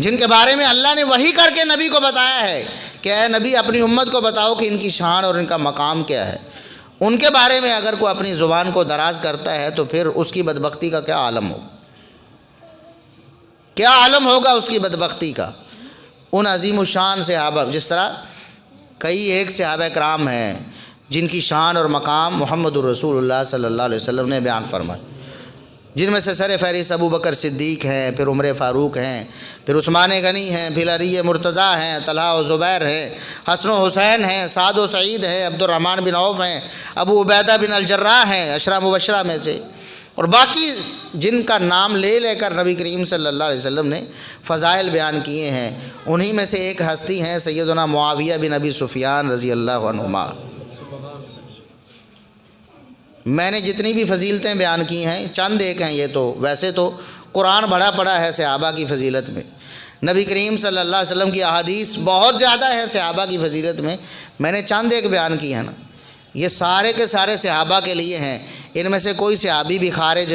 جن کے بارے میں اللہ نے وحی کر کے نبی کو بتایا ہے کہ اے نبی اپنی امت کو بتاؤ کہ ان کی شان اور ان کا مقام کیا ہے، ان کے بارے میں اگر کوئی اپنی زبان کو دراز کرتا ہے تو پھر اس کی بدبختی کا کیا عالم ہوگا، کیا عالم ہوگا اس کی بدبختی کا۔ ان عظیم الشان صحابہ، جس طرح کئی ایک صحابہ کرام ہیں جن کی شان اور مقام محمد الرسول اللہ صلی اللہ علیہ وسلم نے بیان فرمایا، جن میں سے سر فہرست ابو بکر صدیق ہیں، پھر عمر فاروق ہیں، پھر عثمان غنی ہیں، پھر علی مرتضیٰ ہیں، طلحہ و زبیر ہیں، حسن و حسین ہیں، سعد و سعید ہیں، عبد الرحمن بن عوف ہیں، ابو عبیدہ بن الجراح ہیں، عشرہ مبشرہ میں سے، اور باقی جن کا نام لے لے کر نبی کریم صلی اللہ علیہ وسلم نے فضائل بیان کیے ہیں۔ انہی میں سے ایک ہستی ہیں سیدنا معاویہ بن ابی سفیان رضی اللہ عنہما۔ میں نے جتنی بھی فضیلتیں بیان کی ہیں چند ایک ہیں، یہ تو ویسے تو قرآن بڑا پڑا ہے صحابہ کی فضیلت میں، نبی کریم صلی اللہ علیہ وسلم کی احادیث بہت زیادہ ہے صحابہ کی فضیلت میں نے چند ایک بیان کی ہیں نا، یہ سارے کے سارے صحابہ کے لیے ہیں، ان میں سے کوئی صحابی بھی خارج،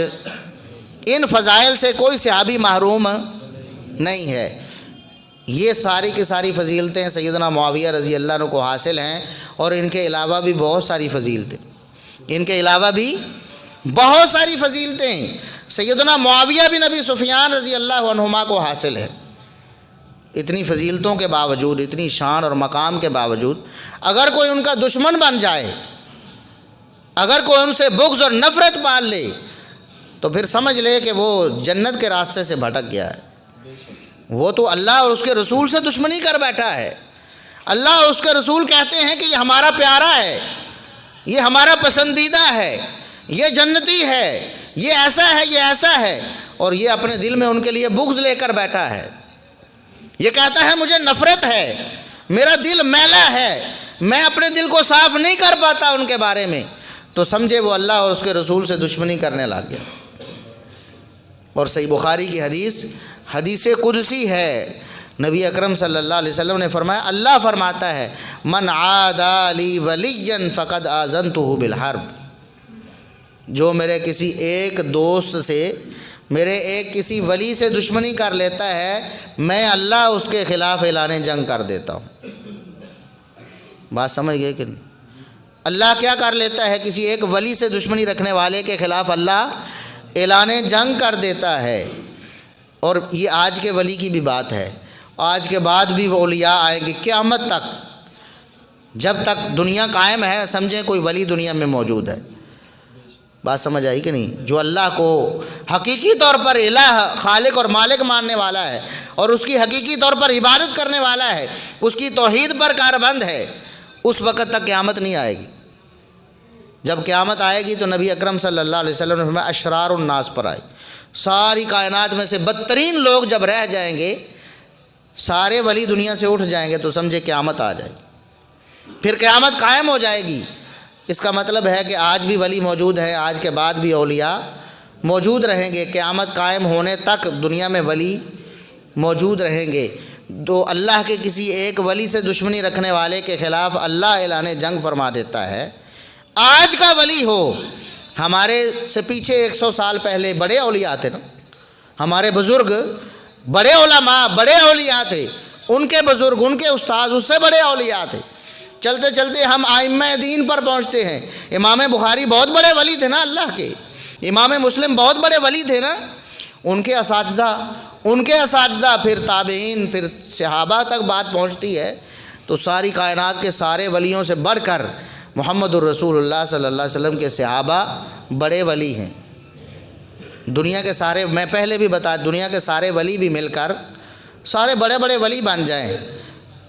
ان فضائل سے کوئی صحابی محروم نہیں ہے۔ یہ ساری کی ساری فضیلتیں سیدنا معاویہ رضی اللہ عنہ کو حاصل ہیں، اور ان کے علاوہ بھی بہت ساری فضیلتیں، ان کے علاوہ بھی بہت ساری فضیلتیں سیدنا معاویہ بن ابی سفیان رضی اللہ عنہما کو حاصل ہے۔ اتنی فضیلتوں کے باوجود، اتنی شان اور مقام کے باوجود اگر کوئی ان کا دشمن بن جائے، اگر کوئی ان سے بغض اور نفرت پال لے تو پھر سمجھ لے کہ وہ جنت کے راستے سے بھٹک گیا ہے۔ وہ تو اللہ اور اس کے رسول سے دشمنی کر بیٹھا ہے۔ اللہ اور اس کے رسول کہتے ہیں کہ یہ ہمارا پیارا ہے، یہ ہمارا پسندیدہ ہے، یہ جنتی ہے، یہ ایسا ہے، یہ ایسا ہے، اور یہ اپنے دل میں ان کے لیے بغض لے کر بیٹھا ہے۔ یہ کہتا ہے مجھے نفرت ہے، میرا دل میلا ہے، میں اپنے دل کو صاف نہیں کر پاتا ان کے بارے میں، تو سمجھے وہ اللہ اور اس کے رسول سے دشمنی کرنے لگ گیا۔ اور صحیح بخاری کی حدیث قدسی ہے، نبی اکرم صلی اللہ علیہ وسلم نے فرمایا، اللہ فرماتا ہے من عادی لی ولیا فقد آذنتہ بالحرب، جو میرے کسی ایک دوست سے، میرے ایک کسی ولی سے دشمنی کر لیتا ہے، میں اللہ اس کے خلاف اعلان جنگ کر دیتا ہوں۔ بات سمجھ گئے کہ نہیں؟ اللہ کیا کر لیتا ہے؟ کسی ایک ولی سے دشمنی رکھنے والے کے خلاف اللہ اعلان جنگ کر دیتا ہے۔ اور یہ آج کے ولی کی بھی بات ہے، آج کے بعد بھی وہ اولیاء آئیں گے قیامت تک، جب تک دنیا قائم ہے سمجھیں کوئی ولی دنیا میں موجود ہے۔ بات سمجھ آئی کہ نہیں؟ جو اللہ کو حقیقی طور پر الہ، خالق اور مالک ماننے والا ہے، اور اس کی حقیقی طور پر عبادت کرنے والا ہے، اس کی توحید پر کاربند ہے، اس وقت تک قیامت نہیں آئے گی۔ جب قیامت آئے گی تو نبی اکرم صلی اللہ علیہ وسلم نے فرمایا اشرار الناس پر آئے، ساری کائنات میں سے بدترین لوگ جب رہ جائیں گے، سارے ولی دنیا سے اٹھ جائیں گے، تو سمجھے قیامت آ جائے گی، پھر قیامت قائم ہو جائے گی۔ اس کا مطلب ہے کہ آج بھی ولی موجود ہے، آج کے بعد بھی اولیاء موجود رہیں گے، قیامت قائم ہونے تک دنیا میں ولی موجود رہیں گے۔ تو اللہ کے کسی ایک ولی سے دشمنی رکھنے والے کے خلاف اللہ اعلان جنگ فرما دیتا ہے۔ آج کا ولی ہو، ہمارے سے پیچھے 100 سال پہلے بڑے اولیاء تھے نا، ہمارے بزرگ بڑے علماء، بڑے اولیاء تھے، ان کے بزرگ، ان کے استاد اس سے بڑے اولیاء تھے۔ چلتے چلتے ہم ائمہ دین پر پہنچتے ہیں۔ امام بخاری بہت بڑے ولی تھے نا اللہ کے، امام مسلم بہت بڑے ولی تھے نا، ان کے اساتذہ پھر تابعین، پھر صحابہ تک بات پہنچتی ہے، تو ساری کائنات کے سارے ولیوں سے بڑھ کر محمد الرسول اللہ صلی اللہ علیہ وسلم کے صحابہ بڑے ولی ہیں۔ دنیا کے سارے، میں پہلے بھی بتا، دنیا کے سارے ولی بھی مل کر سارے بڑے بڑے ولی بن جائیں۔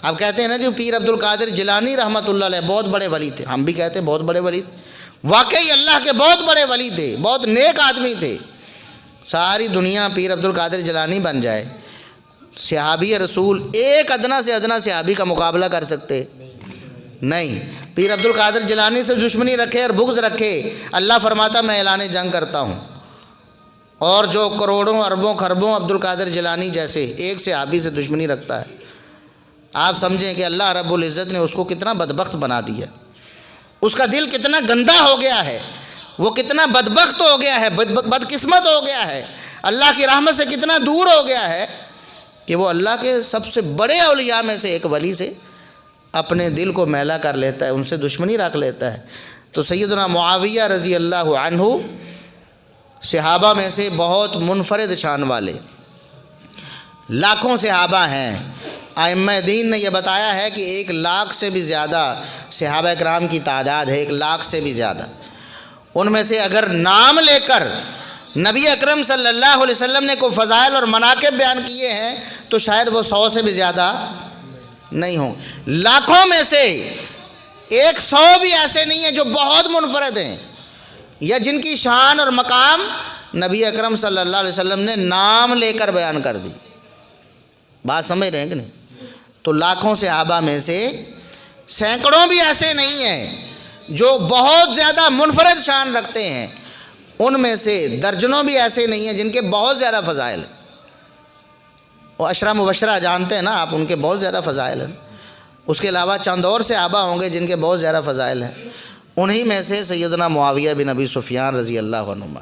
اب کہتے ہیں نا جو پیر عبد القادر جیلانی رحمۃ اللہ علیہ بہت بڑے ولی تھے، ہم بھی کہتے ہیں بہت بڑے ولی تھے، واقعی اللہ کے بہت بڑے ولی تھے، بہت نیک آدمی تھے۔ ساری دنیا پیر عبد القادر جیلانی بن جائے، صحابی رسول ایک ادنا سے ادنا صحابی کا مقابلہ کر سکتے نہیں۔ پیر عبد القادر جیلانی سے دشمنی رکھے اور بغض رکھے، اللہ فرماتا میں اعلان جنگ کرتا ہوں۔ اور جو کروڑوں اربوں خربوں عبد القادر جیلانی جیسے ایک صحابی سے دشمنی رکھتا ہے، آپ سمجھیں کہ اللہ رب العزت نے اس کو کتنا بدبخت بنا دیا، اس کا دل کتنا گندا ہو گیا ہے، وہ کتنا بدبخت ہو گیا ہے، بدقسمت ہو گیا ہے، اللہ کی رحمت سے کتنا دور ہو گیا ہے کہ وہ اللہ کے سب سے بڑے اولیاء میں سے ایک ولی سے اپنے دل کو میلا کر لیتا ہے، ان سے دشمنی رکھ لیتا ہے۔ تو سیدنا معاویہ رضی اللہ عنہ صحابہ میں سے بہت منفرد شان والے، لاکھوں صحابہ ہیں۔ ائمہ دین نے یہ بتایا ہے کہ 1,00,000 سے بھی زیادہ صحابہ کرام کی تعداد ہے، 1,00,000 سے بھی زیادہ۔ ان میں سے اگر نام لے کر نبی اکرم صلی اللہ علیہ وسلم نے کوئی فضائل اور مناقب بیان کیے ہیں تو شاید وہ 100 سے بھی زیادہ نہیں ہوں۔ لاکھوں میں سے 100 بھی ایسے نہیں ہیں جو بہت منفرد ہیں یا جن کی شان اور مقام نبی اکرم صلی اللہ علیہ وسلم نے نام لے کر بیان کر دی۔ بات سمجھ رہے ہیں کہ نہیں؟ تو لاکھوں صحابہ میں سے سینکڑوں بھی ایسے نہیں ہیں جو بہت زیادہ منفرد شان رکھتے ہیں، ان میں سے درجنوں بھی ایسے نہیں ہیں جن کے بہت زیادہ فضائل ہیں۔ وہ عشرہ مبشرہ جانتے ہیں نا آپ، ان کے بہت زیادہ فضائل ہیں۔ اس کے علاوہ چند اور صحابہ ہوں گے جن کے بہت زیادہ فضائل ہیں، انہی میں سے سیدنا معاویہ بن ابی سفیان رضی اللہ عنہما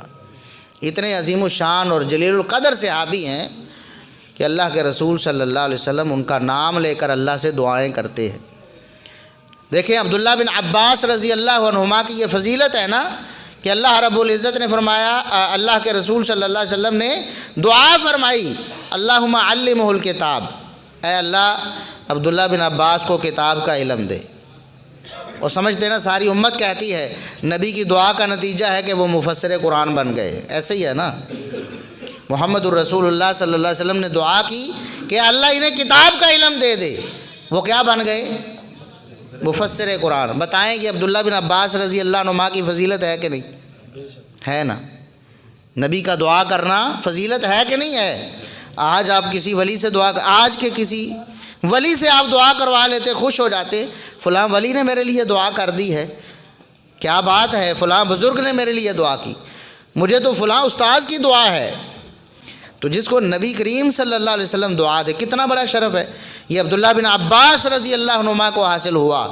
اتنے عظیم الشان اور جلیل القدر صحابی ہیں کہ اللہ کے رسول صلی اللہ علیہ وسلم ان کا نام لے کر اللہ سے دعائیں کرتے ہیں۔ دیکھیں عبداللہ بن عباس رضی اللہ عنہما کی یہ فضیلت ہے نا کہ اللہ رب العزت نے فرمایا، اللہ کے رسول صلی اللہ علیہ وسلم نے دعا فرمائی، اللہم علمہ الکتاب، اے اللہ عبداللہ بن عباس کو کتاب کا علم دے۔ اور سمجھتے نا ساری امت کہتی ہے نبی کی دعا کا نتیجہ ہے کہ وہ مفسر قرآن بن گئے، ایسے ہی ہے نا۔ محمد الرسول اللہ صلی اللہ علیہ وسلم نے دعا کی کہ اللہ انہیں کتاب کا علم دے دے، وہ کیا بن گئے؟ مفسر قرآن۔ بتائیں کہ عبداللہ بن عباس رضی اللہ عنہ کی فضیلت ہے کہ نہیں؟ ہے نا۔ نبی کا دعا کرنا فضیلت ہے کہ نہیں ہے؟ آج آپ کسی ولی سے آج کے کسی ولی سے آپ دعا کروا لیتے، خوش ہو جاتے، فلاں ولی نے میرے لیے دعا کر دی ہے، کیا بات ہے، فلاں بزرگ نے میرے لیے دعا کی، مجھے تو فلاں استاذ کی دعا ہے۔ تو جس کو نبی کریم صلی اللہ علیہ وسلم دعا دے کتنا بڑا شرف ہے۔ یہ عبداللہ بن عباس رضی اللہ عنہما کو حاصل ہوا،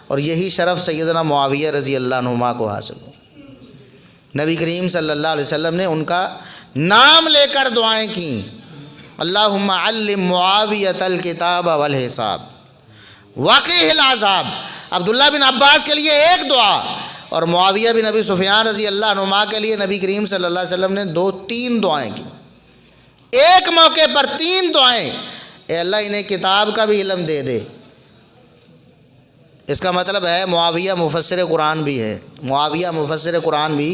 اور یہی شرف سیدنا معاویہ رضی اللہ عنہما کو حاصل ہوا۔ نبی کریم صلی اللہ علیہ وسلم نے ان کا نام لے کر دعائیں کیں، اللہم علم معاویۃ الکتاب والحساب وقیہ العذاب۔ عبداللہ بن عباس کے لیے ایک دعا، اور معاویہ بن ابی سفیان رضی اللہ عنہما کے لیے نبی کریم صلی اللہ علیہ وسلم نے 2-3 دعائیں کی، ایک موقع پر 3 دعائیں۔ اے اللہ انہیں کتاب کا بھی علم دے دے۔ اس کا مطلب ہے معاویہ مفسر قرآن بھی ہے، معاویہ مفسر قرآن بھی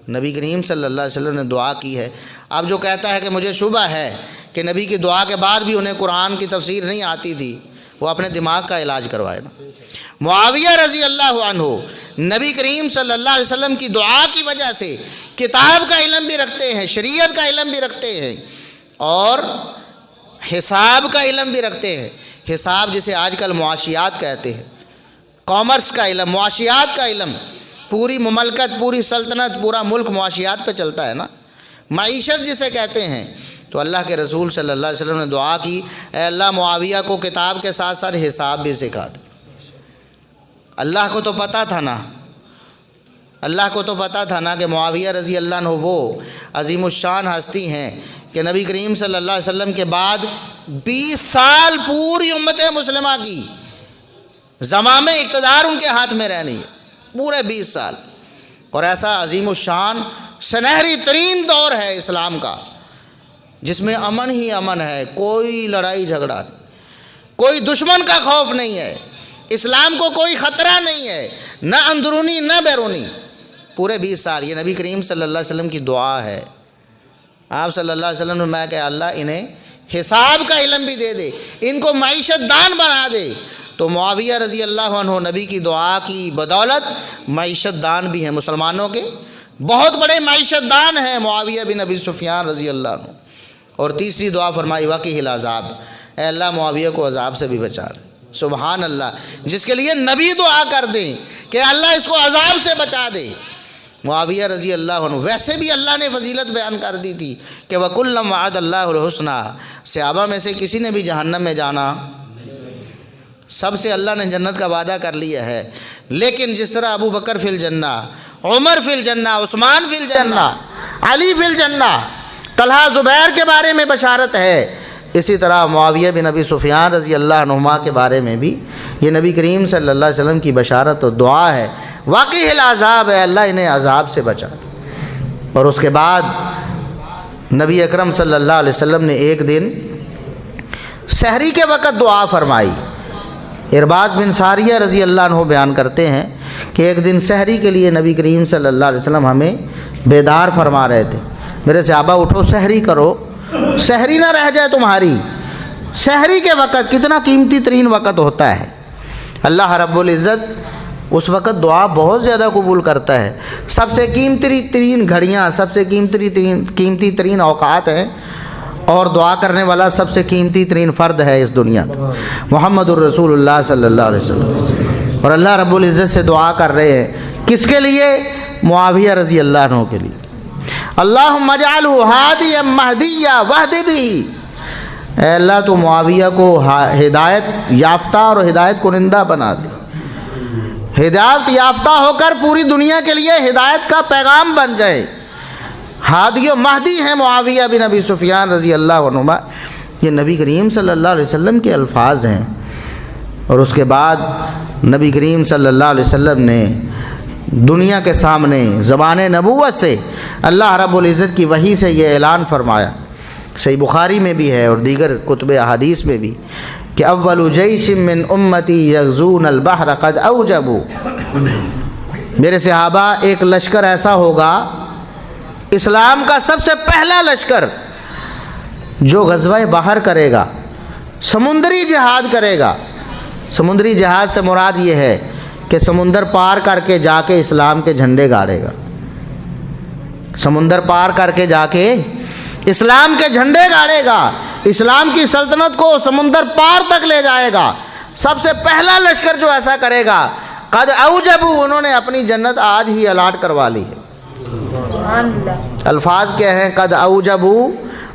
نبی کریم صلی اللہ علیہ وسلم نے دعا کی ہے۔ اب جو کہتا ہے کہ مجھے شبہ ہے کہ نبی کی دعا کے بعد بھی انہیں قرآن کی تفسیر نہیں آتی تھی، وہ اپنے دماغ کا علاج کروائے نا۔ معاویہ رضی اللہ عنہ نبی کریم صلی اللہ علیہ وسلم کی دعا کی وجہ سے کتاب کا علم بھی رکھتے ہیں، شریعت کا علم بھی رکھتے ہیں، اور حساب کا علم بھی رکھتے ہیں۔ حساب جسے آج کل معاشیات کہتے ہیں، کامرس کا علم، معاشیات کا علم۔ پوری مملکت، پوری سلطنت، پورا ملک معاشیات پہ چلتا ہے نا، معیشت جسے کہتے ہیں۔ تو اللہ کے رسول صلی اللہ علیہ وسلم نے دعا کی، اے اللہ معاویہ کو کتاب کے ساتھ ساتھ حساب بھی سکھا دے۔ اللہ کو تو پتہ تھا نا، اللہ کو تو پتہ تھا نا کہ معاویہ رضی اللہ عنہ وہ عظیم الشان ہستی ہیں کہ نبی کریم صلی اللہ علیہ وسلم کے بعد 20 سال پوری امت مسلمہ کی زمام اقتدار ان کے ہاتھ میں رہنی ہے، پورے 20 سال۔ اور ایسا عظیم الشان سنہری ترین دور ہے اسلام کا، جس میں امن ہی امن ہے، کوئی لڑائی جھگڑا نہیں، کوئی دشمن کا خوف نہیں ہے، اسلام کو کوئی خطرہ نہیں ہے، نہ اندرونی نہ بیرونی۔ پورے 20 سال یہ نبی کریم صلی اللہ علیہ وسلم کی دعا ہے۔ آپ صلی اللہ علیہ وسلم نے میں کہ اللہ انہیں حساب کا علم بھی دے دے، ان کو معیشت دان بنا دے۔ تو معاویہ رضی اللہ عنہ نبی کی دعا کی بدولت معیشت دان بھی ہیں، مسلمانوں کے بہت بڑے معیشت دان ہیں معاویہ بن ابی سفیان رضی اللہ عنہ۔ اور تیسری دعا فرمائی وقیہ العذاب، اے اللہ معاویہ کو عذاب سے بھی بچا لے۔ سبحان اللہ، جس کے لیے نبی دعا کر دیں کہ اللہ اس کو عذاب سے بچا دے۔ معاویہ رضی اللہ عنہ، ویسے بھی اللہ نے فضیلت بیان کر دی تھی کہ وَكُلًّا وَعَدَ اللَّهُ الْحُسْنَى، صحابہ میں سے کسی نے بھی جہنم میں جانا، سب سے اللہ نے جنت کا وعدہ کر لیا ہے۔ لیکن جس طرح ابو بکر فی الجنہ، عمر فی الجنہ، عثمان فی الجنہ، علی فی الجنہ، طلحہ زبیر کے بارے میں بشارت ہے، اسی طرح معاویہ بن ابی سفیان رضی اللہ عنہما کے بارے میں بھی یہ نبی کریم صلی اللہ علیہ وسلم کی بشارت و دعا ہے، واقعی العذاب ہے، اللہ انہیں عذاب سے بچا۔ اور اس کے بعد نبی اکرم صلی اللہ علیہ وسلم نے ایک دن سحری کے وقت دعا فرمائی۔ ارباز بن ساریہ رضی اللہ عنہ بیان کرتے ہیں کہ ایک دن سحری کے لیے نبی کریم صلی اللہ علیہ وسلم ہمیں بیدار فرما رہے تھے، میرے صحابہ اٹھو سحری کرو، سحری نہ رہ جائے تمہاری۔ سحری کے وقت کتنا قیمتی ترین وقت ہوتا ہے، اللہ رب العزت اس وقت دعا بہت زیادہ قبول کرتا ہے۔ سب سے قیمتی ترین گھڑیاں، سب سے قیمتی ترین اوقات ہیں، اور دعا کرنے والا سب سے قیمتی ترین فرد ہے اس دنیا کا، محمد الرسول اللہ صلی اللہ علیہ وسلم۔ اور اللہ رب العزت سے دعا کر رہے ہیں کس کے لیے؟ معاویہ رضی اللہ عنہ کے لیے۔ اللہم اجعلہ ہادیا مہدیا واہد بہ، اے اللہ تو معاویہ کو ہدایت یافتہ اور ہدایت کنندہ بنا دے، ہدایت یافتہ ہو کر پوری دنیا کے لیے ہدایت کا پیغام بن جائے۔ ہادی و مہدی ہیں معاویہ بن ابی سفیان رضی اللہ عنہما، یہ نبی کریم صلی اللہ علیہ وسلم کے الفاظ ہیں۔ اور اس کے بعد نبی کریم صلی اللہ علیہ وسلم نے دنیا کے سامنے زبان نبوت سے اللہ رب العزت کی وحی سے یہ اعلان فرمایا، صحیح بخاری میں بھی ہے اور دیگر کتب احادیث میں بھی، کہ اول جیش من امتی یغزون البحر قد اوجبوا، میرے صحابہ ایک لشکر ایسا ہوگا، اسلام کا سب سے پہلا لشکر جو غزوہ بحر کرے گا، سمندری جہاد کرے گا۔ سمندری جہاد سے مراد یہ ہے کہ سمندر پار کر کے جا کے اسلام کے جھنڈے گاڑے گا، سمندر پار کر کے جا کے اسلام کے جھنڈے گاڑے گا، اسلام کی سلطنت کو سمندر پار تک لے جائے گا۔ سب سے پہلا لشکر جو ایسا کرے گا، قد اوجبوا، انہوں نے اپنی جنت آج ہی الاٹ کروا لی ہے۔ الفاظ کیا ہیں؟ قد اوجبوا،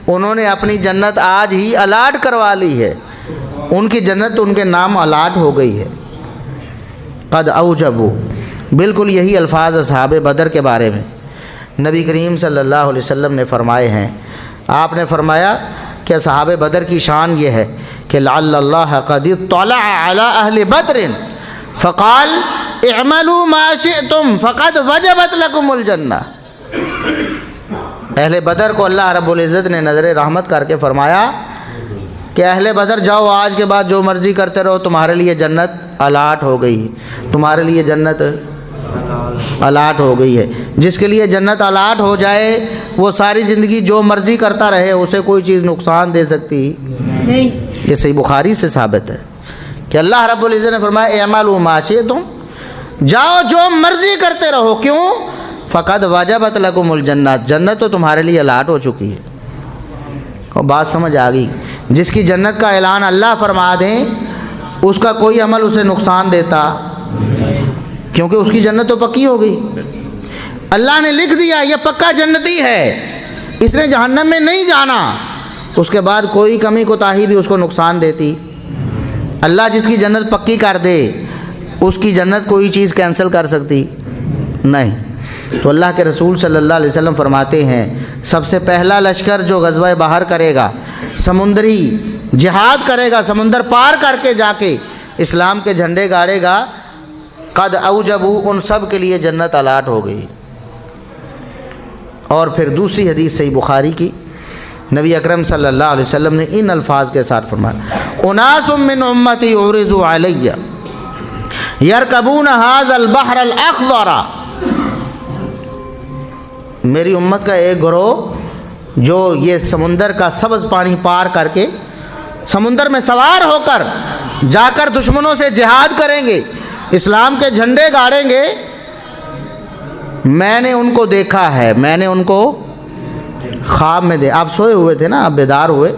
انہوں نے اپنی جنت آج ہی الاٹ کروا لی ہے، ان کی جنت ان کے نام الاٹ ہو گئی ہے۔ قد اوجبوا، بالکل یہی الفاظ اصحاب بدر کے بارے میں نبی کریم صلی اللہ علیہ وسلم نے فرمائے ہیں۔ آپ نے فرمایا کہ اصحاب بدر کی شان یہ ہے کہ لعل اللہ قد اطلع علی اہل بدر فقال اعملوا ما شئتم فقد وجبت لكم الجنہ، اہل بدر کو اللہ رب العزت نے نظر رحمت کر کے فرمایا کہ اہل بدر جاؤ، آج کے بعد جو مرضی کرتے رہو، تمہارے لیے جنت الاٹ ہو گئی، تمہارے لیے جنت الاٹ ہو گئی ہے۔ جس کے لیے جنت الاٹ ہو جائے وہ ساری زندگی جو مرضی کرتا رہے، اسے کوئی چیز نقصان دے سکتی نہیں۔ یہ صحیح بخاری سے ثابت ہے کہ اللہ رب العزت نے فرمایا اعملوا ما شئتم، جاؤ جو مرضی کرتے رہو، کیوں؟ فقد وجبت لکم الجنہ، جنت تو تمہارے لیے الاٹ ہو چکی ہے۔ اور بات سمجھ آ گئی؟ جس کی جنت کا اعلان اللہ فرما دیں، اس کا کوئی عمل اسے نقصان دیتا، کیونکہ اس کی جنت تو پکی ہو گئی، اللہ نے لکھ دیا یہ پکا جنتی ہے، اس نے جہنم میں نہیں جانا، اس کے بعد کوئی کمی کوتاہی بھی اس کو نقصان دیتی؟ اللہ جس کی جنت پکی کر دے، اس کی جنت کوئی چیز کینسل کر سکتی نہیں۔ تو اللہ کے رسول صلی اللہ علیہ وسلم فرماتے ہیں سب سے پہلا لشکر جو غزوہ بحر کرے گا، سمندری جہاد کرے گا، سمندر پار کر کے جا کے اسلام کے جھنڈے گاڑے گا، قد اوجبوا، ان سب کے لیے جنت الاٹ ہو گئی۔ اور پھر دوسری حدیث صحیح بخاری کی، نبی اکرم صلی اللہ علیہ وسلم نے ان الفاظ کے ساتھ فرمایا اناس من امتی عرضوا علی یرکبون ھذا البحر الاخضر، میری امت کا ایک گروہ جو یہ سمندر کا سبز پانی پار کر کے سمندر میں سوار ہو کر جا کر دشمنوں سے جہاد کریں گے، اسلام کے جھنڈے گاڑیں گے، میں نے ان کو دیکھا ہے، میں نے ان کو خواب میں آپ سوئے ہوئے تھے نا، آپ بیدار ہوئے،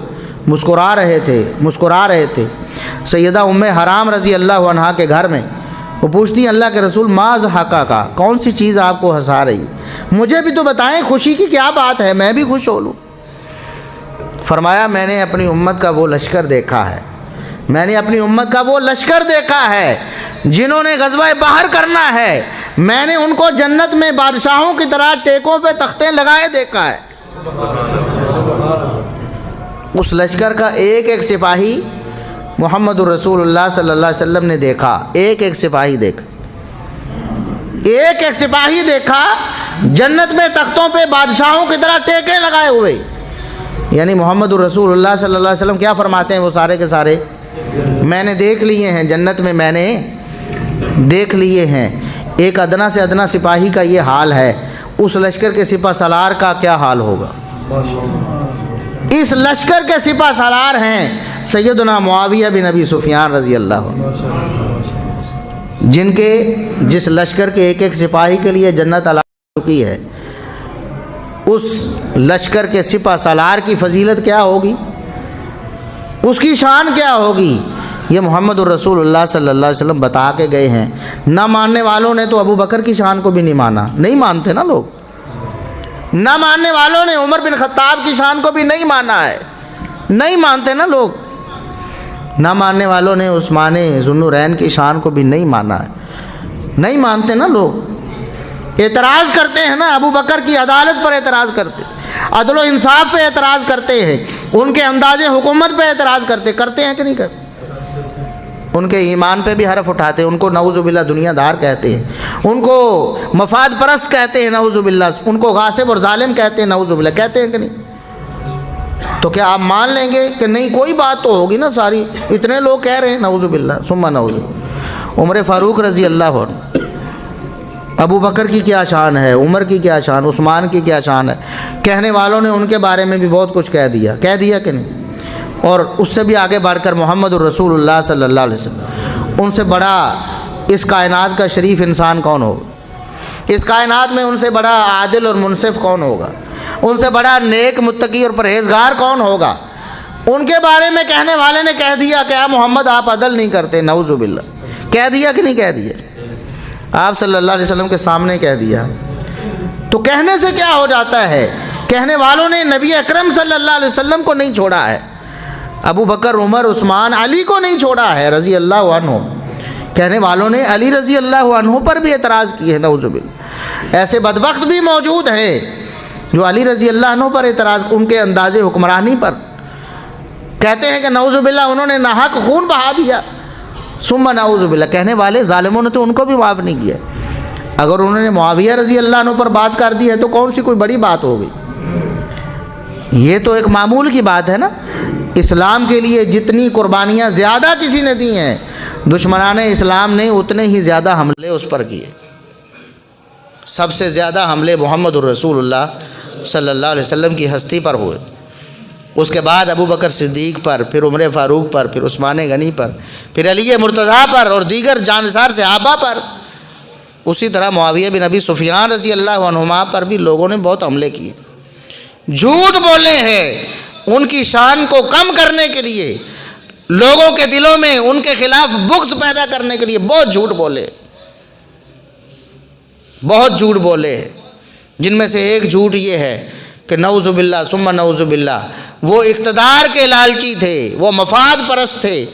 مسکرا رہے تھے۔ سیدہ ام حرام رضی اللہ عنہا کے گھر میں وہ پوچھتی ہیں اللہ کے رسول ما ضحکا کا، کون سی چیز آپ کو ہنسا رہی، مجھے بھی تو بتائیں خوشی کی کیا بات ہے، میں بھی خوش ہو لوں۔ فرمایا میں نے اپنی امت کا وہ لشکر دیکھا ہے، میں نے اپنی امت کا وہ لشکر دیکھا ہے جنہوں نے غزوہ بحر کرنا ہے، میں نے ان کو جنت میں بادشاہوں کی طرح ٹیکوں پہ تختے لگائے دیکھا ہے۔ اس لشکر کا ایک ایک سپاہی محمد الرسول اللہ صلی اللہ علیہ وسلم نے دیکھا، ایک ایک سپاہی دیکھا، ایک ایک سپاہی دیکھا جنت میں تختوں پہ بادشاہوں کی طرح ٹیکے لگائے ہوئے۔ یعنی محمد الرسول اللہ صلی اللہ علیہ وسلم کیا فرماتے ہیں وہ سارے کے سارے؟ میں نے دیکھ لیے ہیں جنت میں، میں نے دیکھ لیے ہیں۔ ایک ادنا سے ادنا سپاہی کا یہ حال ہے، اس لشکر کے سپہ سالار کا کیا حال ہوگا؟ اس لشکر کے سپہ سالار ہیں سیدنا معاویہ بن ابی سفیان رضی اللہ عنہ، جس لشکر کے ایک ایک سپاہی کے لیے جنت اعلان ہو چکی ہے۔ اس لشکر کے سپہ سالار کی فضیلت کیا ہوگی، اس کی شان کیا ہوگی، یہ محمد الرسول اللہ صلی اللہ علیہ وسلم بتا کے گئے ہیں۔ نہ ماننے والوں نے تو ابو بکر کی شان کو بھی نہیں مانا، نہیں مانتے نا لوگ، نہ ماننے والوں نے عمر بن خطاب کی شان کو بھی نہیں مانا ہے، نہیں مانتے نا لوگ، نہ ماننے والوں نے عثمان ذوالنورین کی شان کو بھی نہیں مانا ہے، نہیں مانتے نا لوگ، اعتراض کرتے ہیں نا، ابو بکر کی عدالت پر اعتراض کرتے، عدل و انصاف پہ اعتراض کرتے ہیں، ان کے انداز حکومت پہ اعتراض کرتے ہیں کہ نہیں کرتے؟ ان کے ایمان پہ بھی حرف اٹھاتے ہیں، ان کو نعوذ باللہ دنیا دار کہتے ہیں، ان کو مفاد پرست کہتے ہیں نعوذ باللہ، ان کو غاصب اور ظالم کہتے ہیں نعوذ باللہ، کہتے ہیں کہ نہیں؟ تو کیا آپ مان لیں گے کہ نہیں کوئی بات تو ہوگی نا، ساری اتنے لوگ کہہ رہے ہیں نعوذ باللہ ثم نعوذ۔ عمر فاروق رضی اللہ عنہ، ابو بکر کی کیا شان ہے، عمر کی کیا شان، عثمان کی کیا شان ہے، کہنے والوں نے ان کے بارے میں بھی بہت کچھ کہہ دیا کہ نہیں؟ اور اس سے بھی آگے بڑھ کر محمد الرسول اللہ صلی اللہ علیہ وسلم، ان سے بڑا اس کائنات کا شریف انسان کون ہوگا؟ اس کائنات میں ان سے بڑا عادل اور منصف کون ہوگا؟ ان سے بڑا نیک متقی اور پرہیزگار کون ہوگا؟ ان کے بارے میں کہنے والے نے کہہ دیا کہ محمد آپ عدل نہیں کرتے، نعوذ باللہ، کہہ دیا کہ نہیں کہہ دیا؟ آپ صلی اللہ علیہ وسلم کے سامنے کہہ دیا، تو کہنے سے کیا ہو جاتا ہے؟ کہنے والوں نے نبی اکرم صلی اللہ علیہ وسلم کو نہیں چھوڑا ہے، ابو بکر، عمر، عثمان، علی کو نہیں چھوڑا ہے رضی اللہ عنہ، کہنے والوں نے علی رضی اللہ عنہ پر بھی اعتراض کیے ہیں، نعوذ باللہ۔ ایسے بدبخت بھی موجود ہیں جو علی رضی اللہ عنہ پر اعتراض، ان کے انداز حکمرانی پر کہتے ہیں کہ نعوذ باللہ انہوں نے ناحق خون بہا دیا، ثم نعوذ باللہ۔ کہنے والے ظالموں نے تو ان کو بھی معاف نہیں کیا، اگر انہوں نے معاویہ رضی اللہ عنہ پر بات کر دی ہے تو کون سی کوئی بڑی بات ہو گئی؟ یہ تو ایک معمول کی بات ہے نا۔ اسلام کے لیے جتنی قربانیاں زیادہ کسی نے دی ہیں، دشمنان اسلام نے اتنے ہی زیادہ حملے اس پر کیے۔ سب سے زیادہ حملے محمد الرسول اللہ صلی اللہ علیہ وسلم کی ہستی پر ہوئے، اس کے بعد ابو بکر صدیق پر، پھر عمر فاروق پر، پھر عثمان غنی پر، پھر علی مرتضیٰ پر اور دیگر جانثار صحابہ پر۔ اسی طرح معاویہ بن ابی سفیان رضی اللہ عنہما پر بھی لوگوں نے بہت حملے کیے، جھوٹ بولے ہیں، ان کی شان کو کم کرنے کے لیے، لوگوں کے دلوں میں ان کے خلاف بغض پیدا کرنے کے لیے بہت جھوٹ بولے، بہت جھوٹ بولے، جن میں سے ایک جھوٹ یہ ہے کہ نعوذ باللہ ثم نعوذ باللہ وہ اقتدار کے لالچی تھے، وہ مفاد پرست تھے،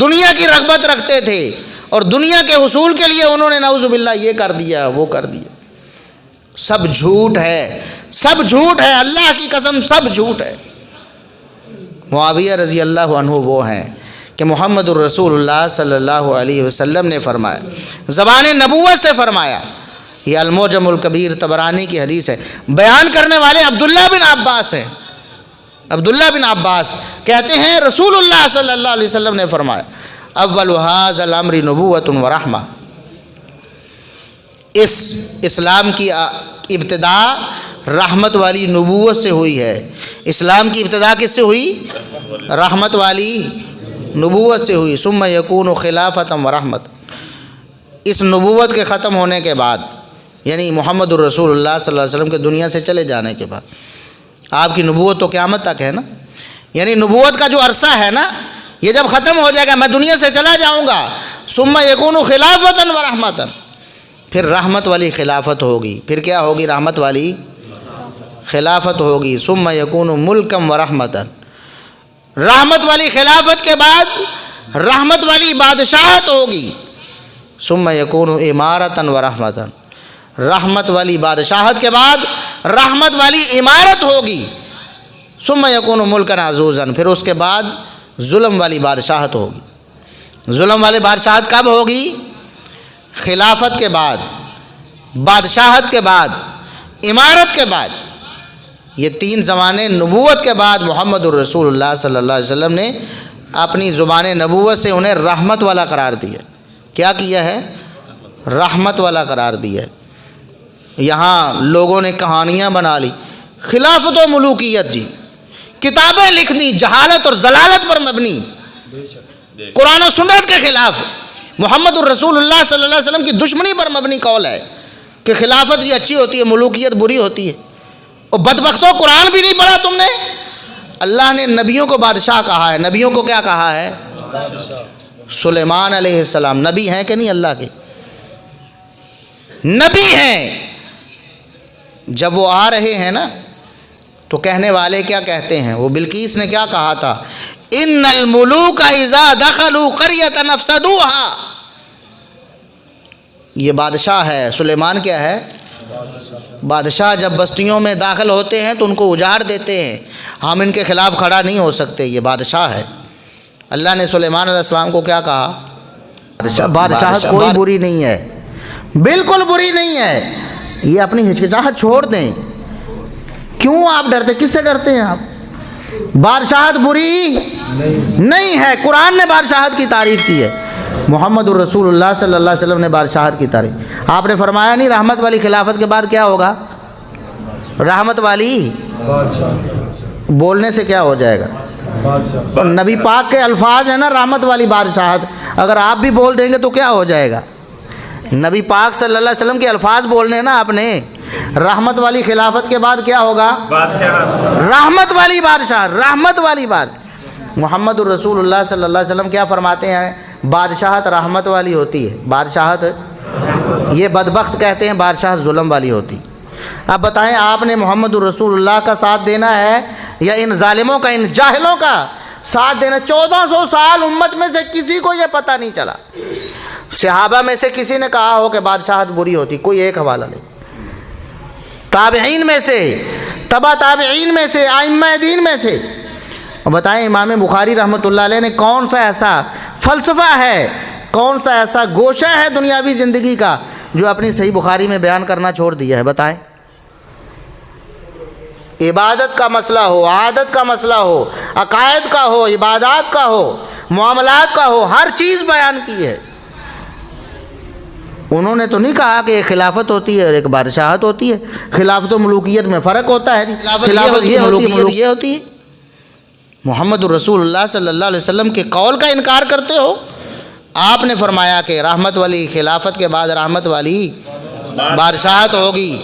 دنیا کی رغبت رکھتے تھے، اور دنیا کے حصول کے لیے انہوں نے نعوذ باللہ یہ کر دیا وہ کر دیا۔ سب جھوٹ ہے، سب جھوٹ ہے، اللہ کی قسم سب جھوٹ ہے۔ معاویہ رضی اللہ عنہ وہ ہیں کہ محمد الرسول اللہ صلی اللہ علیہ وسلم نے فرمایا، زبان نبوت سے فرمایا، یہ المعجم الکبیر طبرانی کی حدیث ہے، بیان کرنے والے عبداللہ بن عباس ہیں۔ عبداللہ بن عباس کہتے ہیں رسول اللہ صلی اللہ علیہ وسلم نے فرمایا، اول ھذا الامر نبوۃ و رحمہ، اس اسلام کی ابتدا رحمت والی نبوت سے ہوئی ہے۔ اسلام کی ابتدا کس سے ہوئی؟ رحمت والی نبوت سے ہوئی۔ ثم یکون خلافۃ و رحمت، اس نبوت کے ختم ہونے کے بعد، یعنی محمد الرسول اللہ صلی اللہ علیہ وسلم کے دنیا سے چلے جانے کے بعد، آپ کی نبوت تو قیامت تک ہے نا، یعنی نبوت کا جو عرصہ ہے نا یہ جب ختم ہو جائے گا، میں دنیا سے چلا جاؤں گا، ثم یکون خلافۃ و رحمۃ، پھر رحمت والی خلافت ہوگی۔ پھر کیا ہوگی؟ رحمت والی خلافت ہوگی۔ ثم یکون ملکم و رحمۃ، رحمت والی خلافت کے بعد رحمت والی بادشاہت ہوگی۔ ثم یکون امارۃ و رحمۃ، رحمت والی بادشاہت کے بعد رحمت والی عمارت ہوگی۔ ثم یکون ملکا عزوزا، پھر اس کے بعد ظلم والی بادشاہت ہوگی۔ ظلم والی بادشاہت کب ہوگی؟ خلافت کے بعد، بادشاہت کے بعد، امارت کے بعد۔ یہ تین زمانے نبوت کے بعد محمد الرسول اللہ صلی اللہ علیہ وسلم نے اپنی زبان نبوت سے انہیں رحمت والا قرار دیا۔ کیا کیا ہے؟ رحمت والا قرار دیا۔ یہاں لوگوں نے کہانیاں بنا لی، خلافت و ملوکیت جی، کتابیں لکھ دی جہالت اور ضلالت پر مبنی، قرآن و سنت کے خلاف، محمد الرسول اللہ صلی اللہ علیہ وسلم کی دشمنی پر مبنی قول ہے کہ خلافت بھی اچھی ہوتی ہے، ملوکیت بری ہوتی ہے۔ اور بدبختوں، قرآن بھی نہیں پڑھا تم نے۔ اللہ نے نبیوں کو بادشاہ کہا ہے، نبیوں کو کیا کہا ہے؟ سلیمان علیہ السلام نبی ہیں کہ نہیں؟ اللہ کے نبی ہیں۔ جب وہ آ رہے ہیں نا تو کہنے والے کیا کہتے ہیں؟ وہ بلقیس نے کیا کہا تھا؟ ان الملوک اذا دخلوا قریۃ افسدوها۔ یہ بادشاہ ہے، سلیمان کیا ہے؟ بادشاہ جب بستیوں میں داخل ہوتے ہیں تو ان کو اجاڑ دیتے ہیں، ہم ان کے خلاف کھڑا نہیں ہو سکتے، یہ بادشاہ ہے۔ اللہ نے سلیمان علیہ السلام کو کیا کہا؟ بادشاہت کوئی بری نہیں ہے، بالکل بری نہیں ہے، یہ اپنی ہچکچاہٹ چھوڑ دیں۔ کیوں آپ ڈرتے؟ کس سے ڈرتے ہیں آپ؟ بادشاہت بری نہیں ہے، قرآن نے بادشاہت کی تعریف کی ہے، محمد الرسول اللہ صلی اللہ علیہ وسلم نے بادشاہت کی تعریف۔ آپ نے فرمایا نہیں رحمت والی خلافت کے بعد کیا ہوگا؟ رحمت والی بولنے سے کیا ہو جائے گا؟ اور نبی پاک کے الفاظ ہیں نا رحمت والی بادشاہت، اگر آپ بھی بول دیں گے تو کیا ہو جائے گا؟ نبی پاک صلی اللہ علیہ وسلم کے الفاظ بولنے نا آپ نے، رحمت والی خلافت کے بعد کیا ہوگا؟ رحمت والی بادشاہ، رحمت والی بات۔ محمد الرسول اللہ صلی اللہ علیہ وسلم کیا فرماتے ہیں؟ بادشاہت رحمت والی ہوتی ہے، بادشاہت، یہ بدبخت کہتے ہیں بادشاہت ظلم والی ہوتی۔ اب بتائیں آپ نے محمد الرسول اللہ کا ساتھ دینا ہے یا ان ظالموں کا، ان جاہلوں کا ساتھ دینا؟ 1400 سال امت میں سے کسی کو یہ پتہ نہیں چلا، صحابہ میں سے کسی نے کہا ہو کہ بادشاہت بری ہوتی، کوئی ایک حوالہ نہیں۔ تابعین میں سے، تبع تابعین میں سے، ائمہ دین میں سے۔ اور بتائیں امام بخاری رحمۃ اللہ علیہ نے کون سا ایسا فلسفہ ہے، کون سا ایسا گوشہ ہے دنیاوی زندگی کا جو اپنی صحیح بخاری میں بیان کرنا چھوڑ دیا ہے؟ بتائیں۔ عبادت کا مسئلہ ہو، عادت کا مسئلہ ہو، عقائد کا ہو، عبادات کا ہو، معاملات کا ہو، ہر چیز بیان کی ہے۔ انہوں نے تو نہیں کہا کہ ایک خلافت ہوتی ہے اور ایک بادشاہت ہوتی ہے، خلافت و ملوکیت میں فرق ہوتا ہے، خلافت یہ ہوتی ہے۔ محمد الرسول اللہ صلی اللہ علیہ وسلم کے قول کا انکار کرتے ہو؟ آپ نے فرمایا کہ رحمت والی خلافت کے بعد رحمت والی بادشاہت ہوگی،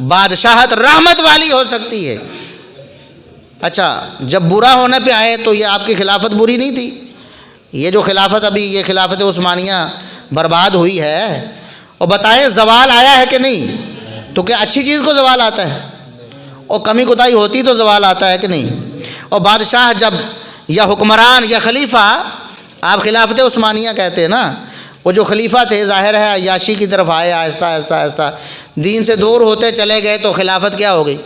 بادشاہت رحمت والی ہو سکتی ہے۔ اچھا، جب برا ہونے پہ آئے تو یہ آپ کی خلافت بری نہیں تھی؟ یہ جو خلافت ابھی یہ خلافت عثمانیہ برباد ہوئی ہے، اور بتائیں زوال آیا ہے کہ نہیں؟ تو کیا اچھی چیز کو زوال آتا ہے؟ اور کمی کوتاہی ہوتی تو زوال آتا ہے کہ نہیں؟ اور بادشاہ جب یا حکمران یا خلیفہ، آپ خلافت عثمانیہ کہتے ہیں نا، وہ جو خلیفہ تھے ظاہر ہے عیاشی کی طرف آئے، آہستہ آہستہ آہستہ دین سے دور ہوتے چلے گئے تو خلافت کیا ہو گئی؟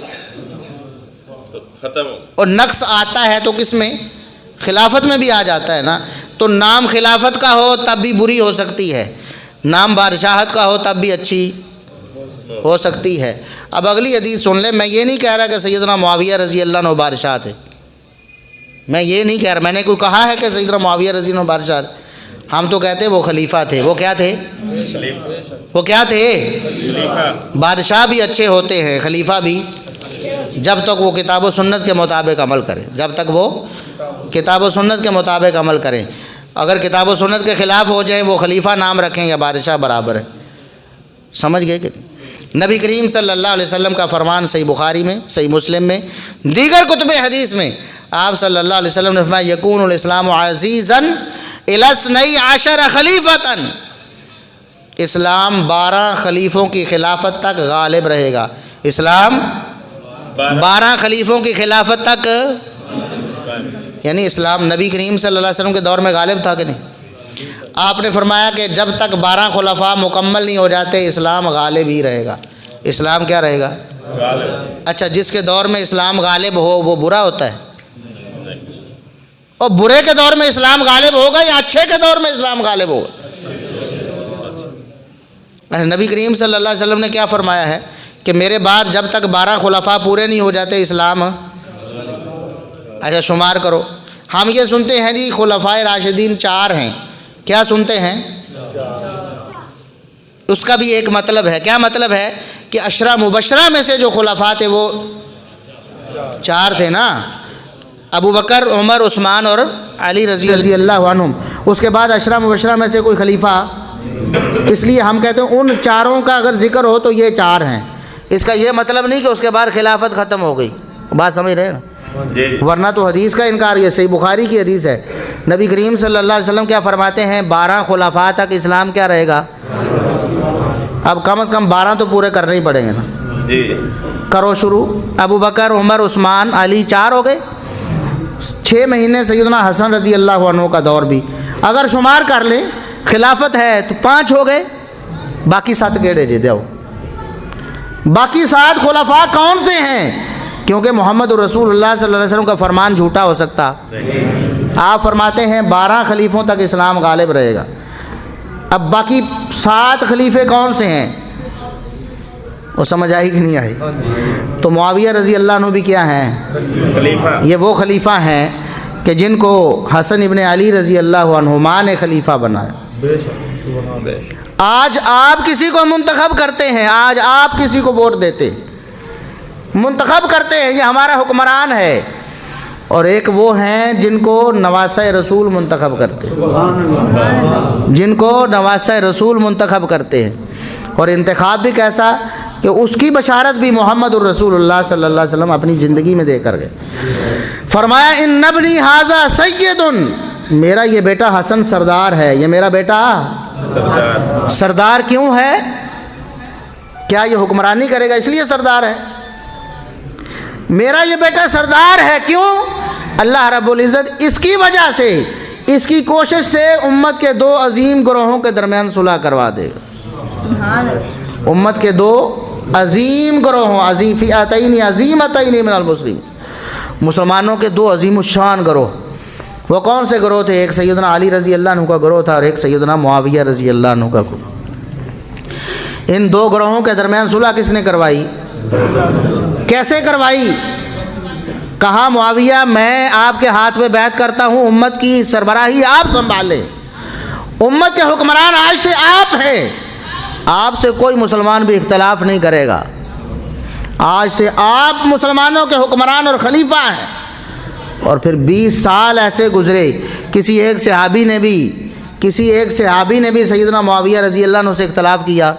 ختم۔ اور نقص آتا ہے تو کس میں؟ خلافت میں بھی آ جاتا ہے نا۔ تو نام خلافت کا ہو تب بھی بری ہو سکتی ہے، نام بادشاہت کا ہو تب بھی اچھی ہو سکتی ہے۔ اب اگلی حدیث سن لیں، میں یہ نہیں کہہ رہا کہ سیدنا معاویہ رضی اللہ عنہ بادشاہ تھے، میں یہ نہیں کہہ رہا، میں نے کوئی کہا ہے کہ سیدنا معاویہ رضی اللہ عنہ بادشاہ تھے؟ ہم تو کہتے ہیں وہ خلیفہ تھے۔ وہ کیا تھے؟ وہ کیا تھے؟ بادشاہ بھی اچھے ہوتے ہیں، خلیفہ بھی، جب تک وہ کتاب و سنت کے مطابق عمل کرے، جب تک وہ کتاب و سنت کے مطابق عمل کریں۔ اگر کتاب و سنت کے خلاف ہو جائیں، وہ خلیفہ نام رکھیں یا بادشاہ برابر ہے۔ سمجھ گئے کہ نبی کریم صلی اللہ علیہ وسلم کا فرمان صحیح بخاری میں، صحیح مسلم میں، دیگر کتب حدیث میں آپ صلی اللہ علیہ وسلم نے فرمایا یکون الاسلام عزیزا الی 12 خلیفۃ، اسلام 12 خلیفوں کی خلافت تک غالب رہے گا۔ اسلام 12 خلیفوں کی خلافت تک، یعنی اسلام نبی کریم صلی اللہ علیہ وسلم کے دور میں غالب تھا کہ نہیں؟ آپ نے فرمایا کہ جب تک 12 خلفاء مکمل نہیں ہو جاتے اسلام غالب ہی رہے گا۔ اسلام کیا رہے گا؟ اچھا، جس کے دور میں اسلام غالب ہو وہ برا ہوتا ہے؟ اور برے کے دور میں اسلام غالب ہوگا یا اچھے کے دور میں اسلام غالب ہوگا؟ نبی کریم صلی اللہ علیہ وسلم نے کیا فرمایا ہے کہ میرے بعد جب تک 12 خلفاء پورے نہیں ہو جاتے اسلام، اچھا شمار کرو، ہم یہ سنتے ہیں جی خلفائے راشدین 4 ہیں، کیا سنتے ہیں؟ اس کا بھی ایک مطلب ہے، کیا مطلب ہے؟ کہ عشرہ مبشرہ میں سے جو خلفاء تھے وہ 4 تھے نا، ابو بکر، عمر، عثمان اور علی رضی اللہ عنہم۔ اس کے بعد عشرہ مبشرہ میں سے کوئی خلیفہ، اس لیے ہم کہتے ہیں ان 4 کا اگر ذکر ہو تو یہ 4 ہیں۔ اس کا یہ مطلب نہیں کہ اس کے بعد خلافت ختم ہو گئی، بات سمجھ رہے ہیں نا؟ ورنہ تو حدیث کا انکار، یہ صحیح بخاری کی حدیث ہے، نبی کریم صلی اللہ علیہ وسلم کیا فرماتے ہیں؟ 12 خلفاء تک اسلام کیا رہے گا؟ اب کم از کم 12 تو پورے کرنے ہی پڑیں گے نا جی۔ کرو شروع، ابو بکر، عمر، عثمان، علی 4 ہو گئے، 6 مہینے سیدنا حسن رضی اللہ عنہ کا دور بھی اگر شمار کر لیں خلافت ہے تو 5 ہو گئے، باقی 7 گیڑے دے دو۔ باقی 7 خلفاء کون سے ہیں؟ کیونکہ محمد رسول اللہ صلی اللہ علیہ وسلم کا فرمان جھوٹا ہو سکتا، آپ فرماتے ہیں 12 خلیفوں تک اسلام غالب رہے گا۔ اب باقی 7 خلیفے کون سے ہیں؟ وہ سمجھ آئی کہ نہیں آئی؟ تو معاویہ رضی اللہ عنہ بھی کیا ہیں؟ خلیفہ۔ یہ وہ خلیفہ ہیں کہ جن کو حسن ابن علی رضی اللہ عنہما نے خلیفہ بنایا۔ آج آپ کسی کو منتخب کرتے ہیں، آج آپ کسی کو ووٹ دیتے، منتخب کرتے ہیں، یہ ہمارا حکمران ہے، اور ایک وہ ہیں جن کو نواسہ رسول منتخب کرتے ہیں، جن کو نواسہ رسول منتخب کرتے ہیں، اور انتخاب بھی کیسا کہ اس کی بشارت بھی محمد الرسول اللہ صلی اللہ علیہ وسلم اپنی زندگی میں دے کر گئے۔ فرمایا ان ابنی ھذا سید، میرا یہ بیٹا حسن سردار ہے، یہ میرا بیٹا سردار کیوں ہے؟ کیا یہ حکمرانی کرے گا اس لیے سردار ہے؟ میرا یہ بیٹا سردار ہے، کیوں؟ اللہ رب العزت اس کی وجہ سے، اس کی کوشش سے امت کے 2 عظیم گروہوں کے درمیان صلح کروا دے گا۔ امت کے 2 عظیم گروہوں، عظیم فئتین عظیمتین من المسلمین، مسلمانوں کے 2 عظیم الشان گروہ، وہ کون سے گروہ تھے؟ ایک سیدنا علی رضی اللہ عنہ کا گروہ تھا اور ایک سیدنا معاویہ رضی اللہ عنہ کا گروہ۔ ان 2 گروہوں کے درمیان صلح کس نے کروائی؟ کیسے کروائی؟ کہا معاویہ میں آپ کے ہاتھ میں بیعت کرتا ہوں، امت کی سربراہی آپ سنبھالیں، امت کے حکمران آج سے آپ ہیں، آپ سے کوئی مسلمان بھی اختلاف نہیں کرے گا، آج سے آپ مسلمانوں کے حکمران اور خلیفہ ہیں۔ اور پھر 20 سال ایسے گزرے، کسی ایک صحابی نے بھی سیدنا معاویہ رضی اللہ عنہ سے اختلاف کیا؟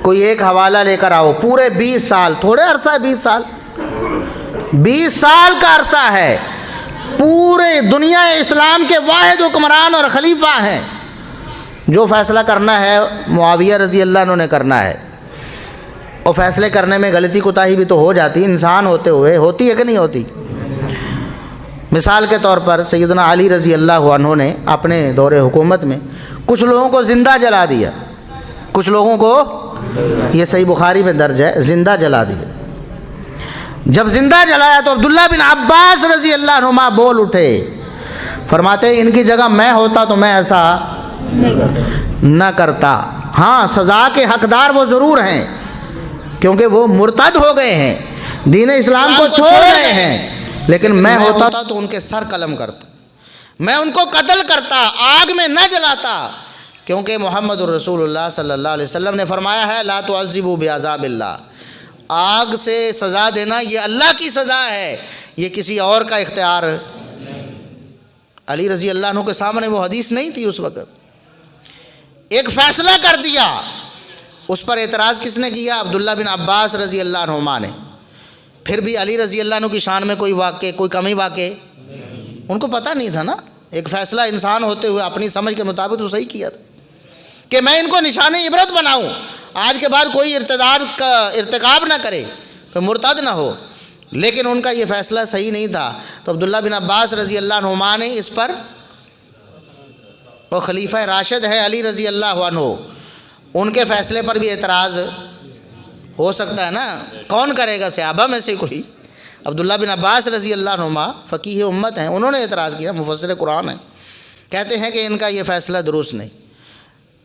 کوئی ایک حوالہ لے کر آؤ، پورے 20 سال، تھوڑے عرصہ ہے 20 سال، 20 سال کا عرصہ ہے، پورے دنیا اسلام کے واحد حکمران اور خلیفہ ہیں، جو فیصلہ کرنا ہے معاویہ رضی اللہ عنہ نے کرنا ہے، اور فیصلے کرنے میں غلطی کوتاہی بھی تو ہو جاتی، انسان ہوتے ہوئے ہوتی ہے کہ نہیں ہوتی؟ مثال کے طور پر سیدنا علی رضی اللہ عنہ نے اپنے دور حکومت میں کچھ لوگوں کو زندہ جلا دیا، کچھ لوگوں کو، یہ صحیح بخاری میں درج ہے، زندہ جلا دیا۔ جب زندہ جلایا تو عبداللہ بن عباس رضی اللہ عنہما بول اٹھے، فرماتے ان کی جگہ میں ہوتا تو میں ایسا نہ کرتا۔ ہاں سزا کے حقدار وہ ضرور ہیں کیونکہ وہ مرتد ہو گئے ہیں، دین اسلام کو چھوڑ گئے ہیں، لیکن میں ہوتا تو ان کے سر قلم کرتا، میں ان کو قتل کرتا، آگ میں نہ جلاتا، کیونکہ محمد الرسول اللہ صلی اللہ علیہ وسلم نے فرمایا ہے لا تعذبوا بعذاب اللہ، آگ سے سزا دینا یہ اللہ کی سزا ہے، یہ کسی اور کا اختیار۔ علی رضی اللہ عنہ کے سامنے وہ حدیث نہیں تھی اس وقت، ایک فیصلہ کر دیا، اس پر اعتراض کس نے کیا؟ عبداللہ بن عباس رضی اللہ عنہما نے۔ پھر بھی علی رضی اللہ عنہ کی شان میں کوئی کمی واقع ان کو پتہ نہیں تھا نا، ایک فیصلہ انسان ہوتے ہوئے اپنی سمجھ کے مطابق تو صحیح کیا تھا کہ میں ان کو نشان عبرت بناؤں، آج کے بعد کوئی ارتداد کا ارتکاب نہ کرے، کوئی مرتد نہ ہو، لیکن ان کا یہ فیصلہ صحیح نہیں تھا۔ تو عبداللہ بن عباس رضی اللہ عنہما نے اس پر، وہ خلیفہ راشد ہے علی رضی اللہ عنہ، ان کے فیصلے پر بھی اعتراض ہو سکتا ہے نا، کون کرے گا صحابہ میں سے کوئی؟ عبداللہ بن عباس رضی اللہ عنہما فقیہ امت ہیں، انہوں نے اعتراض کیا، مفسر قرآن ہیں، کہتے ہیں کہ ان کا یہ فیصلہ درست نہیں۔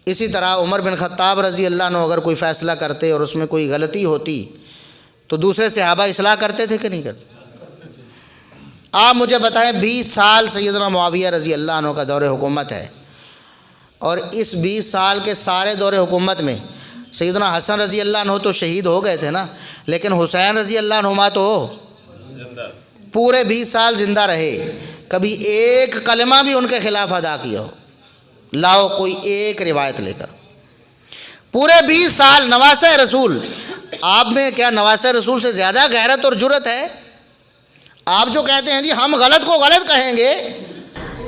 اسی طرح عمر بن خطاب رضی اللہ عنہ اگر کوئی فیصلہ کرتے اور اس میں کوئی غلطی ہوتی تو دوسرے صحابہ اصلاح کرتے تھے کہ نہیں کرتے؟ آپ مجھے بتائیں، 20 سال سیدنا معاویہ رضی اللہ عنہ کا دور حکومت ہے، اور اس 20 سال کے سارے دور حکومت میں سیدنا حسن رضی اللہ عنہ تو شہید ہو گئے تھے نا، لیکن حسین رضی اللہ عنہما تو پورے 20 سال زندہ رہے، کبھی ایک کلمہ بھی ان کے خلاف ادا کیا ہو؟ لاؤ کوئی ایک روایت لے کر۔ پورے 20 سال نواسہ رسول، آپ میں کیا نواسہ رسول سے زیادہ غیرت اور جرأت ہے؟ آپ جو کہتے ہیں جی ہم غلط کو غلط کہیں گے،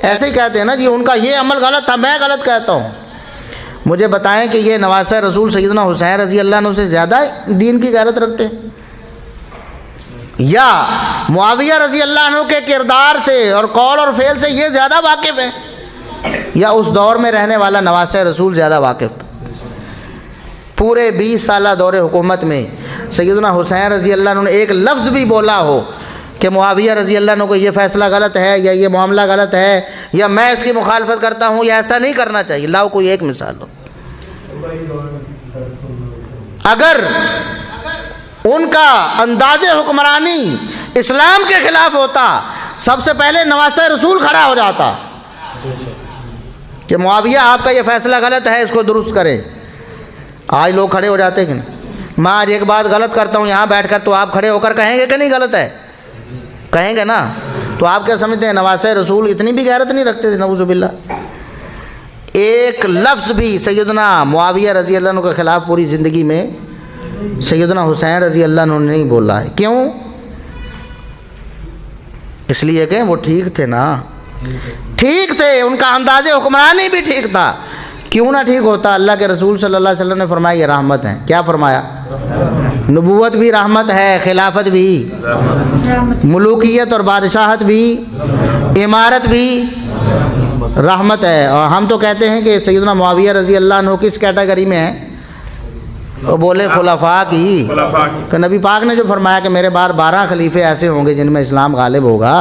ایسے ہی کہتے ہیں نا جی ان کا یہ عمل غلط تھا میں غلط کہتا ہوں۔ مجھے بتائیں کہ یہ نواسہ رسول سیدنا حسین رضی اللہ عنہ سے زیادہ دین کی غیرت رکھتے ہیں، یا معاویہ رضی اللہ عنہ کے کردار سے اور قول اور فعل سے یہ زیادہ واقف ہیں، یا اس دور میں رہنے والا نواسہ رسول زیادہ واقف؟ پورے 20 سالہ دور حکومت میں سیدنا حسین رضی اللہ عنہ نے ایک لفظ بھی بولا ہو کہ معاویہ رضی اللہ عنہ کو یہ فیصلہ غلط ہے یا یہ معاملہ غلط ہے یا میں اس کی مخالفت کرتا ہوں، یا ایسا نہیں کرنا چاہیے؟ لاؤ کوئی ایک مثال ہو۔ اگر ان کا انداز حکمرانی اسلام کے خلاف ہوتا، سب سے پہلے نواسہ رسول کھڑا ہو جاتا کہ معاویہ آپ کا یہ فیصلہ غلط ہے، اس کو درست کریں۔ آج لوگ کھڑے ہو جاتے کہ نہیں؟ میں آج ایک بات غلط کرتا ہوں یہاں بیٹھ کر، تو آپ کھڑے ہو کر کہیں گے کہ نہیں غلط ہے؟ کہیں گے نا۔ تو آپ کیا سمجھتے ہیں نواسہ رسول اتنی بھی غیرت نہیں رکھتے تھے؟ نعوذ باللہ۔ ایک لفظ بھی سیدنا معاویہ رضی اللہ عنہ کے خلاف پوری زندگی میں سیدنا حسین رضی اللہ عنہ نے نہیں بولا ہے۔ کیوں؟ اس لیے کہ وہ ٹھیک تھے نا، ٹھیک تھے، ان کا انداز حکمرانی بھی ٹھیک تھا۔ کیوں نہ ٹھیک ہوتا؟ اللہ کے رسول صلی اللہ علیہ وسلم نے فرمایا یہ رحمت ہیں۔ کیا فرمایا؟ نبوت بھی رحمت ہے، خلافت بھی، ملوکیت اور بادشاہت بھی، امارت بھی رحمت ہے۔ اور ہم تو کہتے ہیں کہ سیدنا معاویہ رضی اللہ عنہ کس کیٹیگری میں ہیں؟ تو بولے خلفاء کی، کہ نبی پاک نے جو فرمایا کہ میرے بعد 12 خلیفے ایسے ہوں گے جن میں اسلام غالب ہوگا،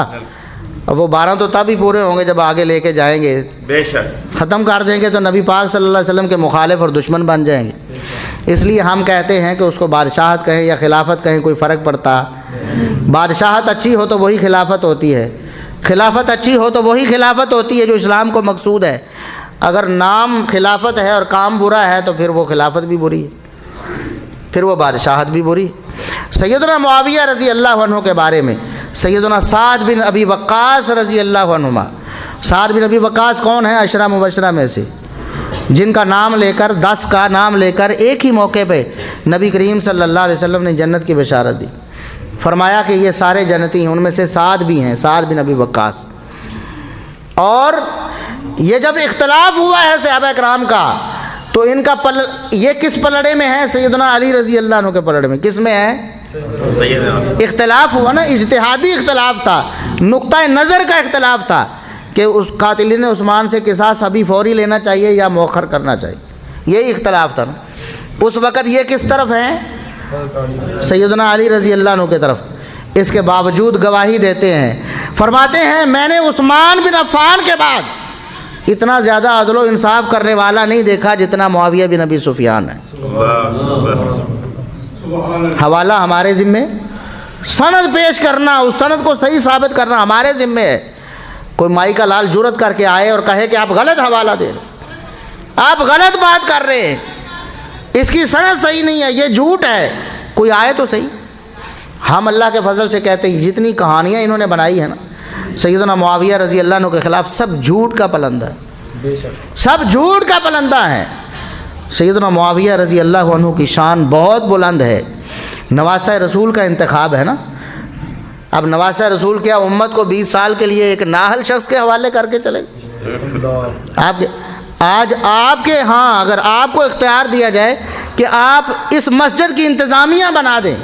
اور وہ 12 تو تب ہی پورے ہوں گے جب آگے لے کے جائیں گے، بے شک ختم کر دیں گے تو نبی پاک صلی اللہ علیہ وسلم کے مخالف اور دشمن بن جائیں گے۔ اس لیے ہم کہتے ہیں کہ اس کو بادشاہت کہیں یا خلافت کہیں کوئی فرق پڑتا؟ بادشاہت اچھی ہو تو وہی خلافت ہوتی ہے، خلافت اچھی ہو تو وہی خلافت ہوتی ہے جو اسلام کو مقصود ہے۔ اگر نام خلافت ہے اور کام برا ہے تو پھر وہ خلافت بھی بری ہے، پھر وہ بادشاہت بھی بری۔ سیدنا معاویہ رضی اللہ عنہ کے بارے میں سیدنا سعد بن ابی وقاص رضی اللہ عنہما، سعد بن ابی وقاص کون ہیں؟ عشرہ مبشرہ میں سے، جن کا نام لے کر 10 کا نام لے کر ایک ہی موقع پہ نبی کریم صلی اللہ علیہ وسلم نے جنت کی بشارت دی۔ فرمایا کہ یہ سارے جنتی ہیں، ان میں سے سعد بھی ہیں، سعد بن ابی وقاص۔ اور یہ جب اختلاف ہوا ہے صحابہ کرام کا تو ان کا یہ کس پلڑے میں ہے؟ سیدنا علی رضی اللہ عنہ کے پلڑے میں۔ کس میں ہے؟ اختلاف ہوا نا، اجتہادی اختلاف تھا، نقطہ نظر کا اختلاف تھا کہ اس قاتلین عثمان سے قصاص ابھی فوری لینا چاہیے یا مؤخر کرنا چاہیے، یہی اختلاف تھا نا۔ اس وقت یہ کس طرف ہیں؟ سیدنا علی رضی اللہ عنہ کی طرف۔ اس کے باوجود گواہی دیتے ہیں، فرماتے ہیں میں نے عثمان بن عفان کے بعد اتنا زیادہ عدل و انصاف کرنے والا نہیں دیکھا جتنا معاویہ بن ابی سفیان ہے۔ حوالہ ہمارے ذمے، سند پیش کرنا، اس سند کو صحیح ثابت کرنا ہمارے ذمے ہے۔ کوئی مائی کا لال جرأت کر کے آئے اور کہے کہ آپ غلط حوالہ دے رہے، آپ غلط بات کر رہے ہیں، اس کی سند صحیح نہیں ہے، یہ جھوٹ ہے، کوئی آئے تو صحیح۔ ہم اللہ کے فضل سے کہتے ہیں جتنی کہانیاں انہوں نے بنائی ہیں نا سیدنا معاویہ رضی اللہ عنہ کے خلاف، سب جھوٹ کا پلندہ ہے، سب جھوٹ کا پلندہ ہے۔ سیدنا معاویہ رضی اللہ عنہ کی شان بہت بلند ہے۔ نواسہ رسول کا انتخاب ہے نا، اب نواسہ رسول کیا امت کو 20 سال کے لیے ایک نااہل شخص کے حوالے کر کے چلے؟ آج آپ کے ہاں اگر آپ کو اختیار دیا جائے کہ آپ اس مسجد کی انتظامیہ بنا دیں،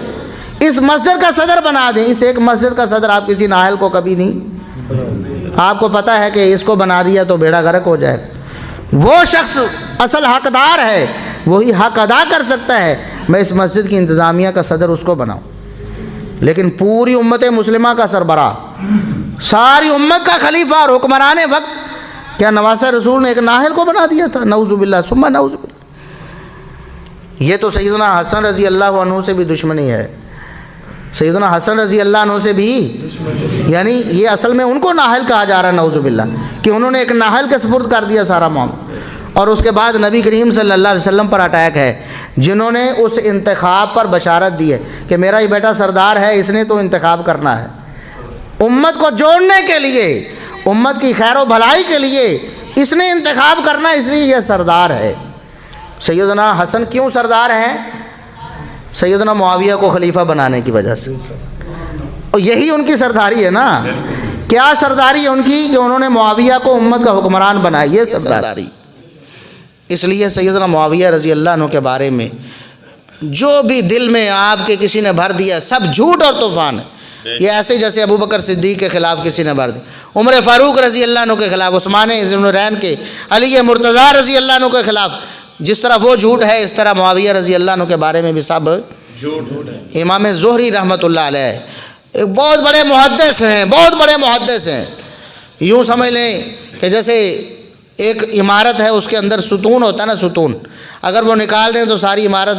اس مسجد کا صدر بنا دیں، اس ایک مسجد کا صدر آپ کسی نااہل کو کبھی نہیں، آپ کو پتہ ہے کہ اس کو بنا دیا تو بیڑا غرق ہو جائے۔ وہ شخص اصل حقدار ہے، وہی حق ادا کر سکتا ہے۔ میں اس مسجد کی انتظامیہ کا صدر اس کو بناؤں، لیکن پوری امت مسلمہ کا سربراہ، ساری امت کا خلیفہ اور حکمران وقت کیا نواسہ رسول نے ایک نااہل کو بنا دیا تھا؟ نعوذ باللہ ثم نعوذ باللہ۔ یہ تو سیدنا حسن رضی اللہ عنہ سے بھی دشمنی ہے، سیدنا حسن رضی اللہ عنہ سے بھی، یعنی یہ اصل میں ان کو نااہل کہا جا رہا ہے نعوذ باللہ، کہ انہوں نے ایک نااہل کے سپرد کر دیا سارا معاملہ۔ اور اس کے بعد نبی کریم صلی اللہ علیہ وسلم پر اٹیک ہے، جنہوں نے اس انتخاب پر بشارت دی ہے کہ میرا یہ بیٹا سردار ہے، اس نے تو انتخاب کرنا ہے امت کو جوڑنے کے لیے، امت کی خیر و بھلائی کے لیے اس نے انتخاب کرنا، اس لیے یہ سردار ہے۔ سیدنا حسن کیوں سردار ہیں؟ سیدنا معاویہ کو خلیفہ بنانے کی وجہ سے، اور یہی ان کی سرداری ہے نا۔ کیا سرداری ہے ان کی کہ انہوں نے معاویہ کو امت کا حکمران بنایا، یہ سرداری۔ اس لیے سیدنا معاویہ رضی اللہ عنہ کے بارے میں جو بھی دل میں آپ کے کسی نے بھر دیا سب جھوٹ اور طوفان ہے۔ یہ ایسے جیسے ابو بکر صدیق کے خلاف کسی نے بھر دیا، عمر فاروق رضی اللہ عنہ کے خلاف، عثمان ذی النورین کے، علی مرتضیٰ رضی اللہ عنہ کے خلاف جس طرح وہ جھوٹ ہے، اس طرح معاویہ رضی اللہ عنہ کے بارے میں بھی سب جھوٹ ہے۔ امام زہری رحمۃ اللہ علیہ ایک بہت بڑے محدث ہیں، بہت بڑے محدث ہیں۔ یوں سمجھ لیں کہ جیسے ایک عمارت ہے، اس کے اندر ستون ہوتا ہے نا، ستون اگر وہ نکال دیں تو ساری عمارت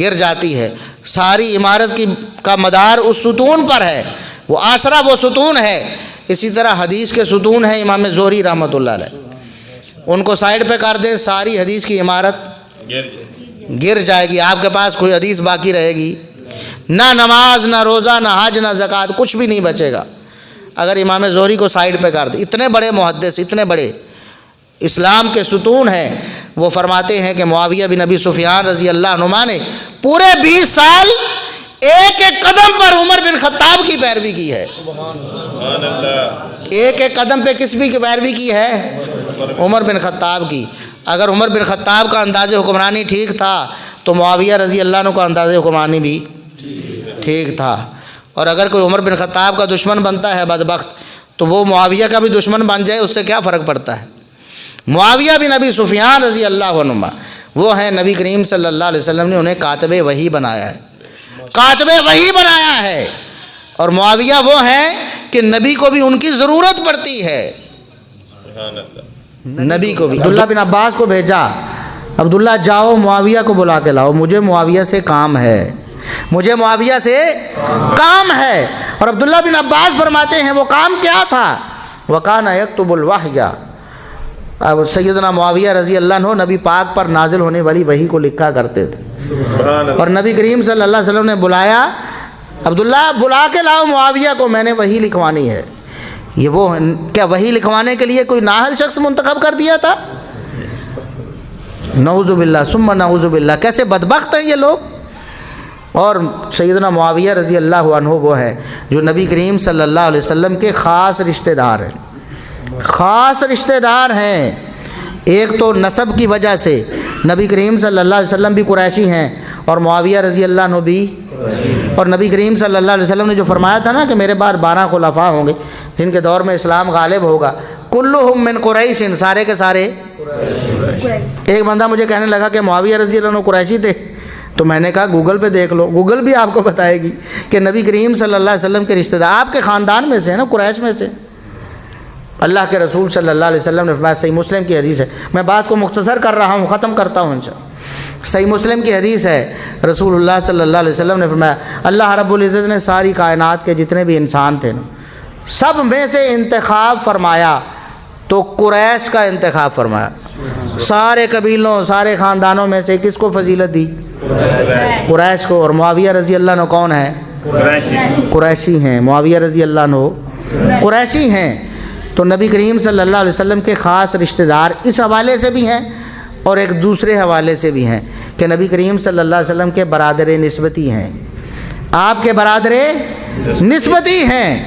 گر جاتی ہے، ساری عمارت کا مدار اس ستون پر ہے، وہ آسرا وہ ستون ہے۔ اسی طرح حدیث کے ستون ہیں امام زہری رحمۃ اللہ علیہ، ان کو سائڈ پہ کر دیں ساری حدیث کی عمارت گر جائے گی، آپ کے پاس کوئی حدیث باقی رہے گی، نہ نماز، نہ روزہ، نہ حج، نہ زکوٰۃ، کچھ بھی نہیں بچے گا اگر امام زہری کو سائڈ پہ کر دیں۔ اتنے بڑے محدث، اتنے بڑے اسلام کے ستون ہیں۔ وہ فرماتے ہیں کہ معاویہ بن ابی سفیان رضی اللہ عنہما نے پورے 20 سال ایک ایک قدم پر عمر بن خطاب کی پیروی کی ہے۔ ایک ایک قدم پہ کس بھی کی پیروی کی ہے؟ عمر بن خطاب کی۔ اگر عمر بن خطاب کا انداز حکمرانی ٹھیک تھا تو معاویہ رضی اللہ عنہ کا انداز حکمرانی بھی ٹھیک تھا۔ اور اگر کوئی عمر بن خطاب کا دشمن بنتا ہے بدبخت، تو وہ معاویہ کا بھی دشمن بن جائے، اس سے کیا فرق پڑتا ہے؟ معاویہ بن ابی سفیان رضی اللہ عنہ وہ ہیں نبی کریم صلی اللہ علیہ وسلم نے انہیں کاتب وحی بنایا ہے، کاتب وحی بنایا ہے۔ اور معاویہ وہ ہیں کہ نبی کو بھی ان کی ضرورت پڑتی ہے، نبی کو بھی۔ عبداللہ بن عباس کو بھیجا، عبداللہ جاؤ معاویہ کو بلا کے لاؤ، مجھے معاویہ سے کام ہے، مجھے معاویہ سے کام ہے۔ اور عبداللہ بن عباس فرماتے ہیں وہ کام کیا تھا؟ وَكَانَ يَكْتُبُ الْوَحْيَ، اب سیدنا معاویہ رضی اللہ عنہ نبی پاک پر نازل ہونے والی وحی کو لکھا کرتے تھے۔ اور نبی کریم صلی اللہ علیہ وسلم نے بلایا، عبداللہ بلا کے لاؤ معاویہ کو، میں نے وحی لکھوانی ہے۔ یہ وہ کیا وحی لکھوانے کے لیے کوئی نااہل شخص منتخب کر دیا تھا؟ نعوذ باللہ ثم نعوذ باللہ، کیسے بدبخت ہیں یہ لوگ۔ اور سیدنا معاویہ رضی اللہ عنہ وہ ہے جو نبی کریم صلی اللہ علیہ وسلم کے خاص رشتہ دار ہیں، خاص رشتہ دار ہیں۔ ایک تو نسب کی وجہ سے نبی کریم صلی اللہ علیہ وسلم بھی قریشی ہیں اور معاویہ رضی اللہ عنہ بھی، اور نبی کریم صلی اللہ علیہ وسلم نے جو فرمایا تھا نا کہ میرے بعد 12 خلفاء ہوں گے جن کے دور میں اسلام غالب ہوگا، کلہم من قریش، سارے کے سارے۔ ایک بندہ مجھے کہنے لگا کہ معاویہ رضی اللہ عنہ قریشی تھے، تو میں نے کہا گوگل پہ دیکھ لو، گوگل بھی آپ کو بتائے گی کہ نبی کریم صلی اللہ علیہ وسلم کے رشتہ دار آپ کے خاندان میں سے ہیں نا، قریش میں سے۔ اللہ کے رسول صلی اللہ علیہ وسلم نے فرمایا، صحیح مسلم کی حدیث ہے، میں بات کو مختصر کر رہا ہوں، ختم کرتا ہوں انشاءاللہ۔ صحیح مسلم کی حدیث ہے، رسول اللہ صلی اللہ علیہ وسلم نے فرمایا اللہ رب العزت نے ساری کائنات کے جتنے بھی انسان تھے نا، سب میں سے انتخاب فرمایا تو قریش کا انتخاب فرمایا۔ سارے قبیلوں، سارے خاندانوں میں سے کس کو فضیلت دی؟ قریش کو۔ اور معاویہ رضی اللہ عنہ کون ہے؟ قریشی ہیں، معاویہ رضی اللہ عنہ قریشی ہیں۔ تو نبی کریم صلی اللہ علیہ وسلم کے خاص رشتہ دار اس حوالے سے بھی ہیں اور ایک دوسرے حوالے سے بھی ہیں کہ نبی کریم صلی اللہ علیہ وسلم کے برادر نسبتی ہیں، آپ کے برادر نسبتی ہیں۔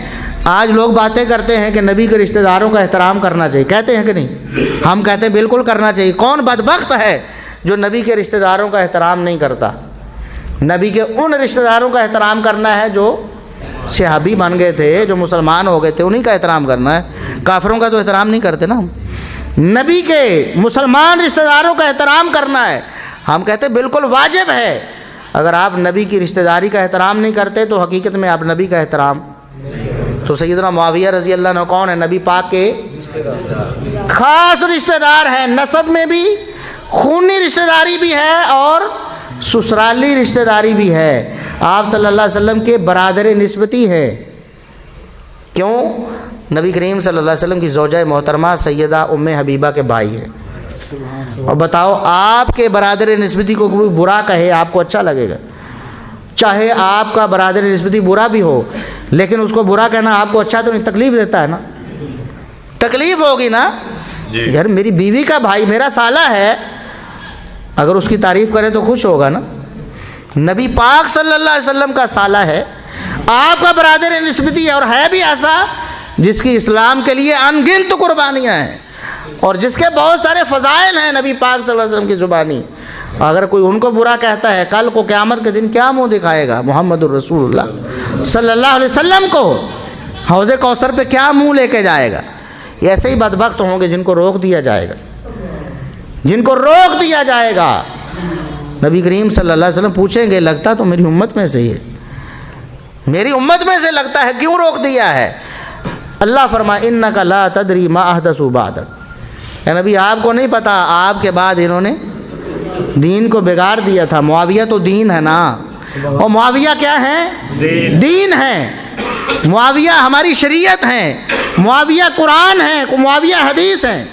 آج لوگ باتیں کرتے ہیں کہ نبی کے رشتہ داروں کا احترام کرنا چاہیے، کہتے ہیں کہ نہیں؟ ہم کہتے ہیں بالکل کرنا چاہیے۔ کون بدبخت ہے جو نبی کے رشتہ داروں کا احترام نہیں کرتا؟ نبی کے ان رشتہ داروں کا احترام کرنا ہے جو صحابی بن گئے تھے، جو مسلمان ہو گئے تھے، انہی کا احترام کرنا ہے، کافروں کا تو احترام نہیں کرتے نا ہم۔ نبی کے مسلمان رشتہ داروں کا احترام کرنا ہے۔ ہم کہتے ہیں بالکل واجب ہے. اگر آپ نبی کی رشتہ داری کا احترام نہیں کرتے تو حقیقت میں آپ نبی کا احترام. تو سیدنا معاویہ رضی اللہ عنہ کون ہے؟ نبی پاک کے خاص رشتہ دار ہیں. نسب میں بھی خونی رشتہ داری بھی ہے اور سسرالی رشتہ داری بھی ہے. آپ صلی اللہ علیہ وسلم کے برادر نسبتی ہے. کیوں؟ نبی کریم صلی اللہ علیہ وسلم کی زوجہ محترمہ سیدہ ام حبیبہ کے بھائی ہیں. اور بتاؤ آپ کے برادر نسبتی کو کوئی برا کہے آپ کو اچھا لگے گا؟ چاہے آپ کا برادر نسبتی برا بھی ہو لیکن اس کو برا کہنا آپ کو اچھا تو نہیں، تکلیف دیتا ہے نا، تکلیف ہوگی نا. یار میری بیوی کا بھائی میرا سالہ ہے، اگر اس کی تعریف کرے تو خوش ہوگا نا. نبی پاک صلی اللہ علیہ وسلم کا سالہ ہے، آپ کا برادر نسبتی ہے، اور ہے بھی ایسا جس کی اسلام کے لیے ان گنت قربانیاں ہیں اور جس کے بہت سارے فضائل ہیں نبی پاک صلی اللہ علیہ وسلم کی زبانی. اگر کوئی ان کو برا کہتا ہے کل کو قیامت کے دن کیا منہ دکھائے گا محمد الرسول اللہ صلی اللہ علیہ وسلم کو؟ حوض کوثر پہ کیا منہ لے کے جائے گا؟ ایسے ہی بدبخت ہوں گے جن کو روک دیا جائے گا، جن کو روک دیا جائے گا. نبی کریم صلی اللہ علیہ وسلم پوچھیں گے لگتا تو میری امت میں سے ہی ہے، میری امت میں سے لگتا ہے، کیوں روک دیا ہے؟ اللہ فرمائے انک لا تدری ما احدثوا بعدک. اے نبی آپ کو نہیں پتا آپ کے بعد انہوں نے دین کو بگاڑ دیا تھا. معاویہ تو دین ہے نا، اور معاویہ کیا ہے؟ دین ہے. معاویہ ہماری شریعت ہیں، معاویہ قرآن ہیں، معاویہ حدیث ہیں.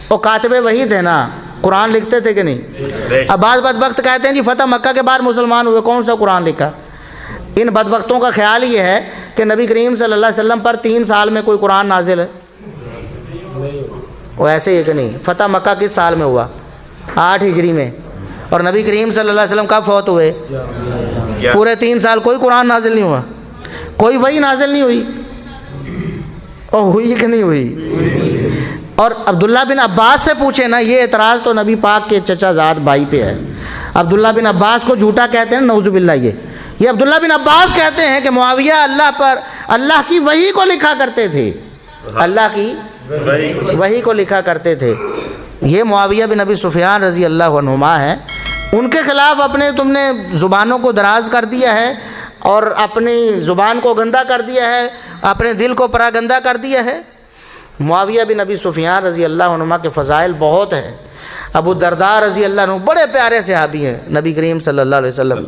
اور کاتب وحی تھے نا، قرآن لکھتے تھے کہ نہیں؟ اب بعض بدبخت کہتے ہیں جی فتح مکہ کے بعد مسلمان ہوئے، کون سا قرآن لکھا؟ ان بدبختوں کا خیال یہ ہے کہ نبی کریم صلی اللہ علیہ وسلم پر 3 سال میں کوئی قرآن نازل ہے. وہ ایسے ہی کہ نہیں؟ فتح مکہ کس سال میں ہوا؟ 8 ہجری میں. اور نبی کریم صلی اللہ علیہ وسلم کب فوت ہوئے؟ پورے 3 سال کوئی قرآن نازل نہیں ہوا، کوئی وحی نازل نہیں ہوئی. اور ہوئی کہ نہیں ہوئی؟ اور عبداللہ بن عباس سے پوچھیں نا، یہ اعتراض تو نبی پاک کے چچا زاد بھائی پہ ہے. عبداللہ بن عباس کو جھوٹا کہتے ہیں نعوذ باللہ. یہ عبداللہ بن عباس کہتے ہیں کہ معاویہ اللہ کی وحی کو لکھا کرتے تھے، اللہ کی وحی کو لکھا کرتے تھے. یہ معاویہ بن ابی سفیان رضی اللہ عنہما ہیں. ان کے خلاف تم نے زبانوں کو دراز کر دیا ہے اور اپنی زبان کو گندا کر دیا ہے، اپنے دل کو پراگندہ کر دیا ہے. معاویہ بن ابی سفیان رضی اللہ عنہما کے فضائل بہت ہیں. ابو الدرداء رضی اللہ عنہ بڑے پیارے صحابی ہیں نبی کریم صلی اللہ علیہ وسلم،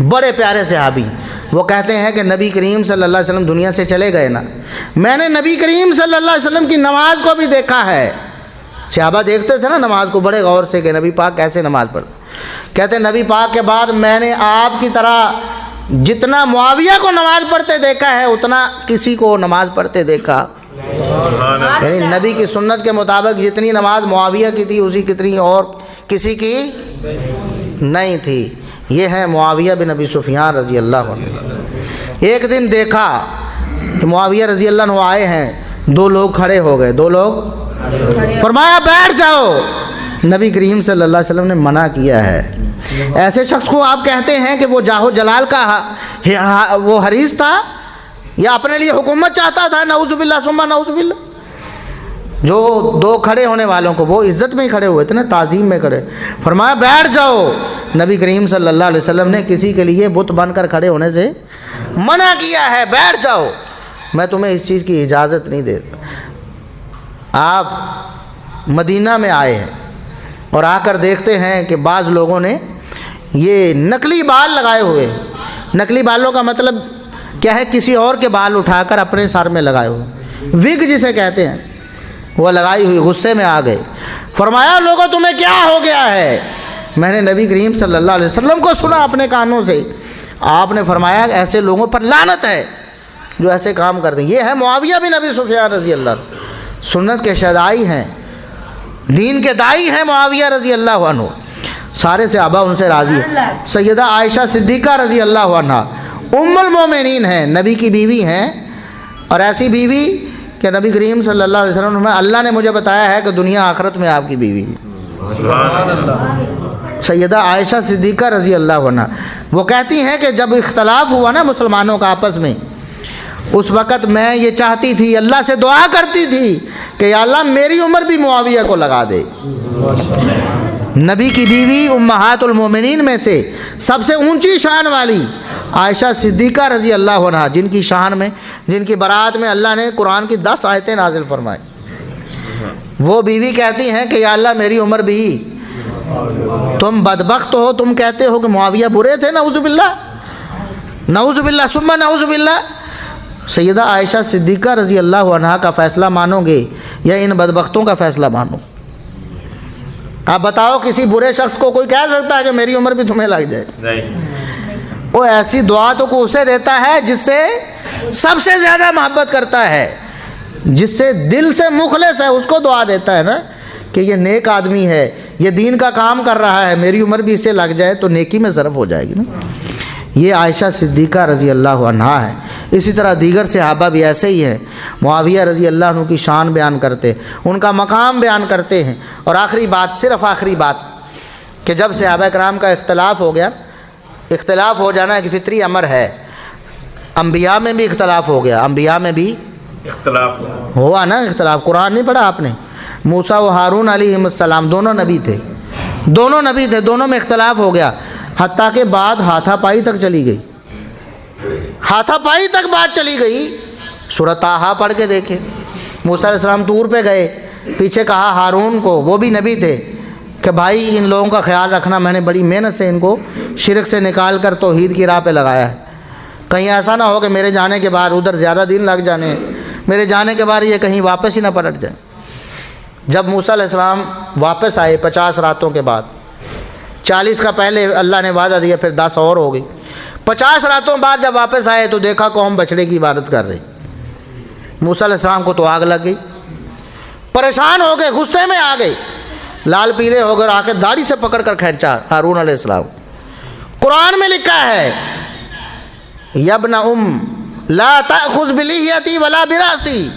بڑے پیارے صحابی. وہ کہتے ہیں کہ نبی کریم صلی اللہ علیہ وسلم دنیا سے چلے گئے نا، میں نے نبی کریم صلی اللہ علیہ وسلم کی نماز کو بھی دیکھا ہے. صحابہ دیکھتے تھے نا نماز کو بڑے غور سے کہ نبی پاک کیسے نماز پڑھتے. کہتے ہیں نبی پاک کے بعد میں نے آپ کی طرح جتنا معاویہ کو نماز پڑھتے دیکھا ہے اتنا کسی کو نماز پڑھتے دیکھا. یعنی نبی کی سنت کے مطابق جتنی نماز معاویہ کی تھی اسی کتنی اور کسی کی نہیں تھی. یہ ہیں معاویہ بن ابی سفیان رضی اللہ عنہ. ایک دن دیکھا کہ معاویہ رضی اللہ عنہ آئے ہیں، 2 لوگ کھڑے ہو گئے، 2 لوگ فرمایا بیٹھ جاؤ. نبی کریم صلی اللہ علیہ وسلم نے منع کیا ہے. ایسے شخص کو آپ کہتے ہیں کہ وہ جاہ و جلال کا وہ حریص تھا یا اپنے لیے حکومت چاہتا تھا؟ نعوذ باللہ ثم نعوذ باللہ. جو 2 کھڑے ہونے والوں کو وہ عزت میں ہی کھڑے ہوئے تھے نا، تعظیم میں کھڑے. فرمایا بیٹھ جاؤ. نبی کریم صلی اللہ علیہ وسلم نے کسی کے لیے بت بن کر کھڑے ہونے سے منع کیا ہے. بیٹھ جاؤ، میں تمہیں اس چیز کی اجازت نہیں دیتا. آپ مدینہ میں آئے ہیں اور آ کر دیکھتے ہیں کہ بعض لوگوں نے یہ نقلی بال لگائے ہوئے. نقلی بالوں کا مطلب کیا ہے؟ کسی اور کے بال اٹھا کر اپنے سر میں لگائے ہوئے، وگ جسے کہتے ہیں، وہ لگائی ہوئی. غصے میں آ گئے. فرمایا لوگوں تمہیں کیا ہو گیا ہے؟ میں نے نبی کریم صلی اللہ علیہ وسلم کو سنا اپنے کانوں سے. آپ نے فرمایا ایسے لوگوں پر لعنت ہے جو ایسے کام کرتے ہیں. یہ ہے معاویہ بن ابی سفیان رضی اللہ عنہ. سنت کے شدائی ہیں، دین کے دائی ہیں معاویہ رضی اللہ عنہ. سارے صحابہ ان سے راضی ہیں. سیدہ عائشہ صدیقہ رضی اللہ عنہ ام المومنین ہیں، نبی کی بیوی ہیں، اور ایسی بیوی کہ نبی کریم صلی اللہ علیہ وسلم نے اللہ نے مجھے بتایا ہے کہ دنیا آخرت میں آپ کی بیوی. سیدہ عائشہ صدیقہ رضی اللہ عنہ وہ کہتی ہیں کہ جب اختلاف ہوا نا مسلمانوں کا آپس میں، اس وقت میں یہ چاہتی تھی، اللہ سے دعا کرتی تھی کہ یا اللہ میری عمر بھی معاویہ کو لگا دے. نبی کی بیوی امہات المومنین میں سے سب سے اونچی شان والی عائشہ صدیقہ رضی اللہ عنہا، جن کی شان میں، جن کی برات میں اللہ نے قرآن کی 10 آیتیں نازل فرمائی، وہ بیوی کہتی ہیں کہ یا اللہ میری عمر بھی، تم بدبخت ہو، تم کہتے ہو کہ معاویہ برے تھے، نعوذ باللہ نعوذ باللہ ثم نعوذ باللہ، سیدہ عائشہ صدیقہ رضی اللہ عنہا کا فیصلہ مانو گے یا ان بدبختوں کا فیصلہ مانو؟ آپ بتاؤ، کسی برے شخص کو کوئی کہہ سکتا ہے کہ میری عمر بھی تمہیں لگ جائے؟ نہیں۔ وہ ایسی دعا تو کو اسے دیتا ہے جس سے سب سے زیادہ محبت کرتا ہے، جس سے دل سے مخلص ہے، اس کو دعا دیتا ہے نا کہ یہ نیک آدمی ہے، یہ دین کا کام کر رہا ہے، میری عمر بھی اسے لگ جائے تو نیکی میں صرف ہو جائے گی نا۔ یہ عائشہ صدیقہ رضی اللہ عنہا ہے۔ اسی طرح دیگر صحابہ بھی ایسے ہی ہیں، معاویہ رضی اللہ عنہ کی شان بیان کرتے، ان کا مقام بیان کرتے ہیں۔ اور آخری بات، صرف آخری بات، کہ جب صحابہ کرام کا اختلاف ہو گیا، اختلاف ہو جانا ایک فطری امر ہے، انبیاء میں بھی اختلاف ہو گیا، انبیاء میں بھی اختلاف ہوا نا، اختلاف قرآن نہیں پڑھا آپ نے؟ موسیٰ و ہارون علیہ السلام دونوں نبی تھے، دونوں میں اختلاف ہو گیا، حتیٰ کہ بات ہاتھا پائی تک چلی گئی، ہاتھا پائی تک بات چلی گئی۔ سورۃ طٰہٰ پڑھ کے دیکھیں، موسیٰ علیہ السلام طور پہ گئے، پیچھے کہا ہارون کو، وہ بھی نبی تھے، کہ بھائی ان لوگوں کا خیال رکھنا، میں نے بڑی محنت سے ان کو شرک سے نکال کر توحید کی راہ پہ لگایا ہے، کہیں ایسا نہ ہو کہ میرے جانے کے بعد ادھر زیادہ دن لگ جانے، میرے جانے کے بعد یہ کہیں واپس ہی نہ پلٹ جائیں۔ جب موسیٰ علیہ السلام واپس آئے 50 راتوں کے بعد، 40 کا پہلے اللہ نے وعدہ دیا، پھر 10 اور ہو گئی، 50 راتوں بعد جب واپس آئے تو دیکھا قوم بچڑے کی عبادت کر رہی۔ موسیٰ علیہ السلام کو تو آگ لگ گئی، پریشان ہو گئے، غصے میں آ گئے، لال پیلے ہو گئے، آ کے داڑھی سے پکڑ کر کھینچا ہارون علیہ السلام۔ قرآن میں لکھا ہے یا ابن لا تأخذ بلحیتی ولا براسی،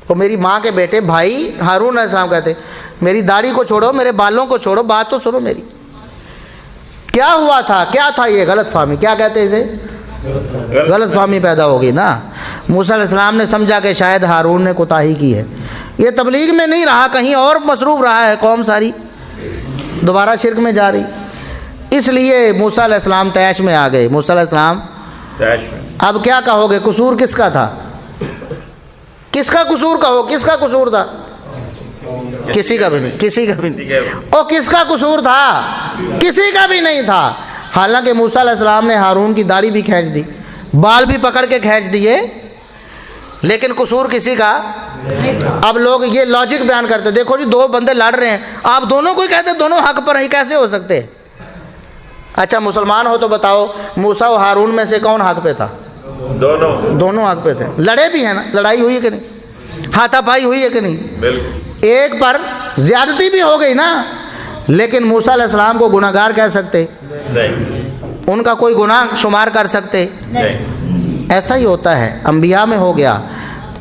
تو میری ماں کے بیٹے بھائی ہارون علیہ السلام کہتے میری داڑھی کو چھوڑو، میرے بالوں کو چھوڑو، بات تو سنو میری، کیا ہوا تھا، کیا تھا یہ غلط فہمی، کیا کہتے اسے، غلط فہمی پیدا ہوگی نا۔ موسیٰ علیہ السلام نے سمجھا کہ شاید ہارون نے کوتاہی کی ہے، یہ تبلیغ میں نہیں رہا، کہیں اور مصروف رہا ہے، قوم ساری دوبارہ شرک میں جا رہی، اس لیے موسیٰ علیہ السلام طیش میں آ گئے۔ موسیٰ علیہ السلام طیش میں، اب کیا کہو گے، قصور کس کا تھا، کس کا قصور کہو، کس کا قصور تھا؟ کسی کا بھی نہیں، کسی کا بھی نہیں۔ اور کس کا قصور تھا؟ کسی کا بھی نہیں تھا۔ حالانکہ موسیٰ علیہ السلام نے ہارون کی داڑھی بھی کھینچ دی، بال بھی پکڑ کے کھینچ دیے، لیکن قصور کسی کا۔ اب لوگ یہ لاجک بیان کرتے، دیکھو جی 2 بندے لڑ رہے ہیں، آپ دونوں کو ہی کہتے دونوں حق پر ہیں، کیسے ہو سکتے؟ اچھا مسلمان ہو تو بتاؤ موسیٰ و ہارون میں سے کون حق پہ تھا؟ دونوں حق پہ تھے، لڑے بھی ہیں نا، لڑائی ہوئی ہے کہ نہیں، ہاتھا پائی ہوئی ہے کہ نہیں؟ ایک پر زیادتی بھی ہو گئی نا، لیکن موسیٰ علیہ السلام کو گناہ گار کہہ سکتے؟ ان کا کوئی گناہ شمار کر سکتے؟ ایسا ہی ہوتا ہے، انبیاء میں ہو گیا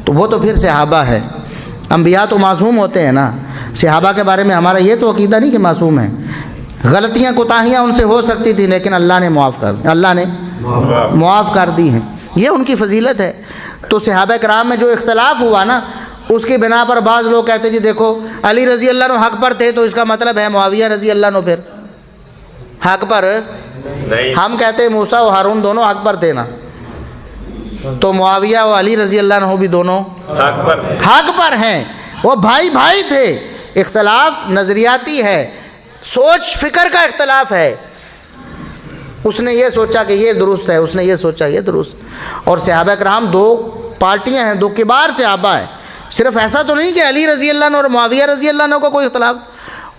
تو وہ تو پھر صحابہ ہے، انبیاء تو معصوم ہوتے ہیں نا۔ صحابہ کے بارے میں ہمارا یہ تو عقیدہ نہیں کہ معصوم ہیں، غلطیاں کوتاہیاں ان سے ہو سکتی تھی، لیکن اللہ نے معاف کر دی ہیں، یہ ان کی فضیلت ہے۔ تو صحابہ کرام میں جو اختلاف ہوا نا، اس کی بنا پر بعض لوگ کہتے جی دیکھو علی رضی اللہ عنہ حق پر تھے تو اس کا مطلب ہے معاویہ رضی اللہ عنہ پھر حق پر نہیں، ہم کہتے ہیں موسیٰ و ہارون دونوں حق پر تھے نا، تو معاویہ و علی رضی اللہ عنہ بھی دونوں حق پر ہیں، وہ بھائی بھائی تھے۔ اختلاف نظریاتی ہے، سوچ فکر کا اختلاف ہے، اس نے یہ سوچا کہ یہ درست ہے، اس نے یہ سوچا یہ درست۔ اور صحابہ کرام 2 پارٹیاں ہیں، 2 کبار صحابہ ہیں، صرف ایسا تو نہیں کہ علی رضی اللہ عنہ اور معاویہ رضی اللہ عنہ کا کوئی اختلاف۔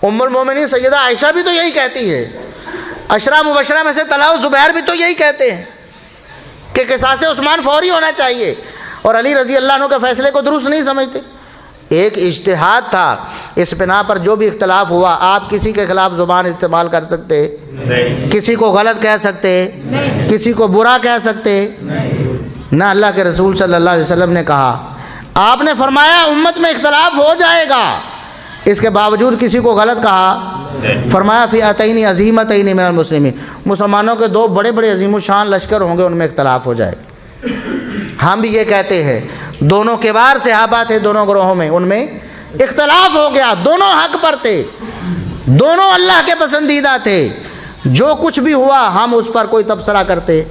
ام المومنین سیدہ عائشہ بھی تو یہی کہتی ہے، عشرہ مبشرہ میں سے طلحہ و زبیر بھی تو یہی کہتے ہیں کہ قصاص عثمان فوری ہونا چاہیے، اور علی رضی اللہ عنہ کے فیصلے کو درست نہیں سمجھتے۔ ایک اجتہاد تھا، اس بنا پر جو بھی اختلاف ہوا، آپ کسی کے خلاف زبان استعمال کر سکتے نہیں، کسی کو غلط کہہ سکتے نہیں، کسی کو برا کہہ سکتے نہ۔ اللہ کے رسول صلی اللہ علیہ وسلم نے کہا، آپ نے فرمایا امت میں اختلاف ہو جائے گا، اس کے باوجود کسی کو غلط کہا، فرمایا فئتین عظیمتین من المسلمین، مسلمانوں کے 2 بڑے بڑے عظیم الشان لشکر ہوں گے، ان میں اختلاف ہو جائے گا۔ ہم بھی یہ کہتے ہیں، دونوں کبار صحابہ تھے دونوں گروہوں میں، ان میں اختلاف ہو گیا، دونوں حق پر تھے، دونوں اللہ کے پسندیدہ تھے. جو کچھ بھی ہوا ہم اس پر کوئی تبصرہ کرتے,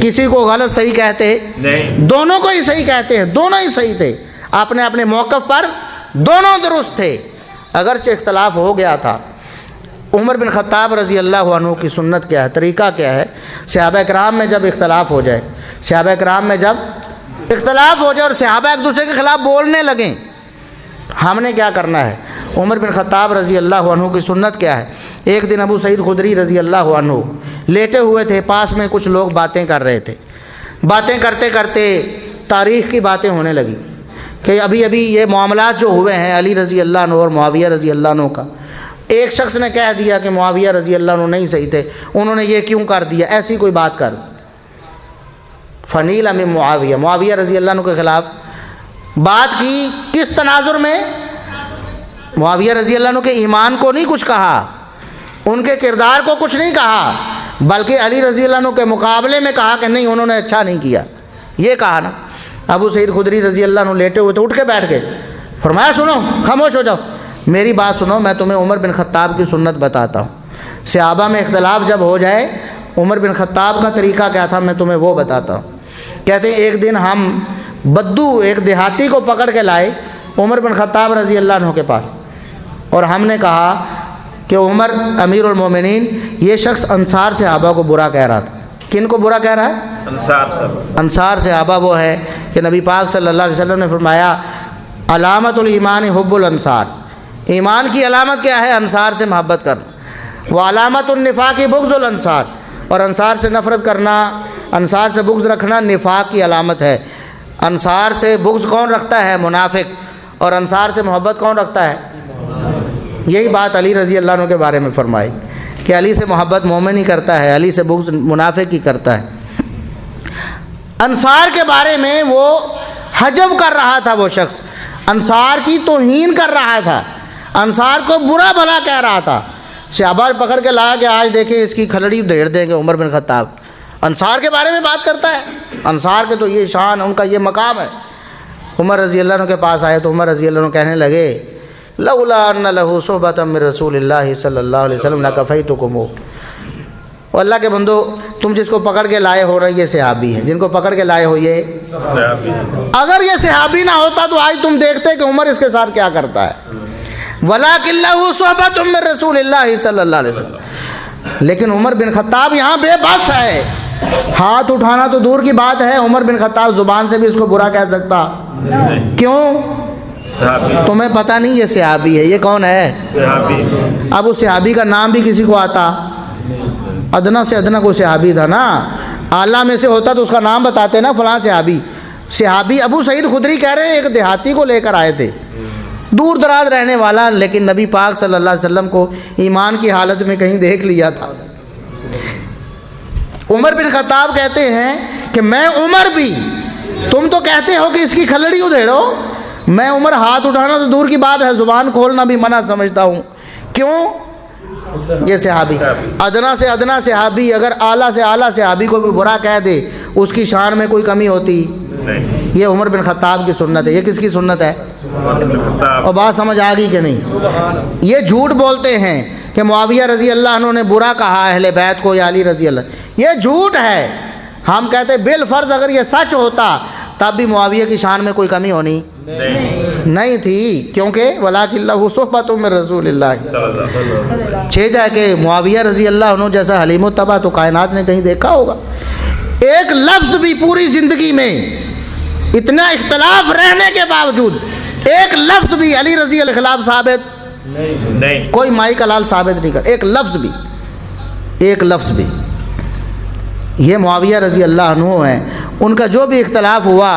کسی کو غلط صحیح کہتے نہیں, دونوں کو ہی صحیح کہتے ہیں, دونوں ہی صحیح تھے, اپنے اپنے موقف پر دونوں درست تھے. اگرچہ اختلاف ہو گیا تھا. عمر بن خطاب رضی اللہ عنہ کی سنت کیا ہے, طریقہ کیا ہے؟ صحابہ کرام میں جب اختلاف ہو جائے, صحابہ کرام میں جب اختلاف ہو جائے اور صحابہ ایک دوسرے کے خلاف بولنے لگیں, ہم نے کیا کرنا ہے؟ عمر بن خطاب رضی اللہ عنہ کی سنت کیا ہے؟ ایک دن ابو سعید خدری رضی اللہ عنہ لیٹے ہوئے تھے, پاس میں کچھ لوگ باتیں کر رہے تھے. باتیں کرتے کرتے تاریخ کی باتیں ہونے لگی کہ ابھی ابھی یہ معاملات جو ہوئے ہیں علی رضی اللہ عنہ اور معاویہ رضی اللہ عنہ کا, ایک شخص نے کہہ دیا کہ معاویہ رضی اللہ عنہ نہیں صحیح تھے, انہوں نے یہ کیوں کر دیا, ایسی کوئی بات کر فنیل من معاویہ, معاویہ رضی اللہ عنہ کے خلاف بات کی. کس تناظر میں؟ معاویہ رضی اللہ عنہ کے ایمان کو نہیں کچھ کہا, ان کے کردار کو کچھ نہیں کہا, بلکہ علی رضی اللہ عنہ کے مقابلے میں کہا کہ نہیں انہوں نے اچھا نہیں کیا, یہ کہا نا. ابو سعید خدری رضی اللہ عنہ لیٹے ہوئے تھے, اٹھ کے بیٹھ گئے, فرمایا سنو, خاموش ہو جاؤ, میری بات سنو, میں تمہیں عمر بن خطاب کی سنت بتاتا ہوں. صحابہ میں اختلاف جب ہو جائے, عمر بن خطاب کا طریقہ کیا تھا میں تمہیں وہ بتاتا ہوں. کہتے ہیں ایک دن ہم بدو ایک دیہاتی کو پکڑ کے لائے عمر بن خطاب رضی اللہ عنہ کے پاس, اور ہم نے کہا کہ عمر امیر المومنین, یہ شخص انصار صحابہ کو برا کہہ رہا تھا. کن کو برا کہہ رہا ہے؟ انصار صحابہ وہ ہے کہ نبی پاک صلی اللہ علیہ وسلم نے فرمایا علامت الایمان حب الانصار, ایمان کی علامت کیا ہے؟ انصار سے محبت کرنا. وہ علامت النفاق بغض الانصار, اور انصار سے نفرت کرنا, انصار سے بغض رکھنا نفاق کی علامت ہے. انصار سے بغض کون رکھتا ہے؟ منافق. اور انصار سے محبت کون رکھتا ہے؟ یہی بات علی رضی اللہ عنہ کے بارے میں فرمائی کہ علی سے محبت مومن ہی کرتا ہے, علی سے بغض منافق ہی کرتا ہے. انصار کے بارے میں وہ حجب کر رہا تھا, وہ شخص انصار کی توہین کر رہا تھا, انصار کو برا بھلا کہہ رہا تھا. صحابہ پکڑ کے لایا کہ آج دیکھیں اس کی کھلڑی ڈھیر دیں گے. عمر بن خطاب انصار کے بارے میں بات کرتا ہے, انصار کے تو یہ شان, ان کا یہ مقام ہے. عمر رضی اللہ عنہ کے پاس آئے تو عمر رضی اللہ عنہ کہنے لگے لولا ان لہ صحبۃ من رسول اللہ صلی اللہ علیہ وسلم لکفیتکم. اور اللہ کے بندو, تم جس کو پکڑ کے لائے ہو رہے یہ صحابی ہیں, جن کو پکڑ کے لائے ہو یہ صحابی. اگر یہ صحابی نہ ہوتا تو آج تم دیکھتے کہ عمر اس کے ساتھ کیا کرتا ہے. ولکن لہ صحبۃ من رسول اللہ صلی اللہ علیہ وسلم. لیکن عمر بن خطاب یہاں بے بس ہے, ہاتھ اٹھانا تو دور کی بات ہے, عمر بن خطاب زبان سے بھی اس کو برا کہہ سکتا. کیوں؟ تمہیں پتہ نہیں یہ صحابی ہے. یہ کون ہے؟ صحابی. اب اس صحابی کا نام بھی کسی کو آتا؟ ادنا سے ادنا کوئی صحابی تھا نا, اعلیٰ میں سے ہوتا تو اس کا نام بتاتے نا, فلاں صحابی. صحابی ابو سعید خدری کہہ رہے ہیں ایک دیہاتی کو لے کر آئے تھے, دور دراز رہنے والا, لیکن نبی پاک صلی اللہ علیہ وسلم کو ایمان کی حالت میں کہیں دیکھ لیا تھا. عمر بن خطاب کہتے ہیں کہ میں عمر بھی, تم تو کہتے ہو کہ اس کی کھلڑی ادھیڑو, میں عمر ہاتھ اٹھانا تو دور کی بات ہے, زبان کھولنا بھی منع سمجھتا ہوں. کیوں؟ یہ صحابی, ادنا سے ادنا صحابی اگر اعلیٰ سے اعلیٰ صحابی کو بھی برا کہہ دے, اس کی شان میں کوئی کمی ہوتی؟ یہ عمر بن خطاب کی سنت ہے. یہ کس کی سنت ہے؟ اور بات سمجھ آ گئی کہ نہیں؟ یہ جھوٹ بولتے ہیں کہ معاویہ رضی اللہ عنہ نے برا کہا اہل بیت کو یا علی رضی اللہ, یہ جھوٹ ہے. ہم کہتے بالفرض اگر یہ سچ ہوتا تب بھی معاویہ کی شان میں کوئی کمی ہونی نہیں تھی, کیونکہ ولکن لہ صحبۃ من رسول اللہ. جائے کہ معاویہ رضی اللہ عنہ جیسا حلیم الطبع تو کائنات نے کہیں دیکھا ہوگا. ایک لفظ بھی پوری زندگی میں اتنا اختلاف رہنے کے باوجود ایک لفظ بھی علی رضی اللہ خلاف ثابت نہیں, کوئی مائی کا لال ثابت نہیں کر, ایک لفظ بھی, ایک لفظ بھی. یہ معاویہ رضی اللہ عنہ ہیں, ان کا جو بھی اختلاف ہوا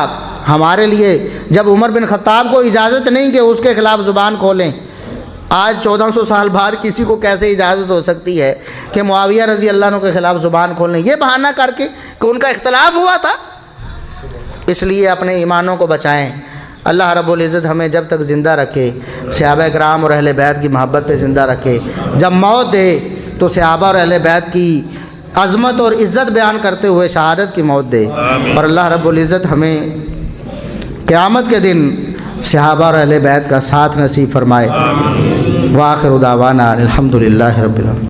ہمارے لیے, جب عمر بن خطاب کو اجازت نہیں کہ اس کے خلاف زبان کھولیں, آج 1400 سال بعد کسی کو کیسے اجازت ہو سکتی ہے کہ معاویہ رضی اللہ عنہ کے خلاف زبان کھولیں, یہ بہانہ کر کے کہ ان کا اختلاف ہوا تھا. اس لیے اپنے ایمانوں کو بچائیں. اللہ رب العزت ہمیں جب تک زندہ رکھے صحابہ کرام اور اہل بیت کی محبت پہ زندہ رکھے, جب موت دے تو صحابہ اور اہل بیت کی عظمت اور عزت بیان کرتے ہوئے شہادت کی موت دے. اور اللہ رب العزت ہمیں قیامت کے دن صحابہ اور اہل بیت کا ساتھ نصیب فرمائے. وآخر دعوانا الحمد للہ رب العالمین۔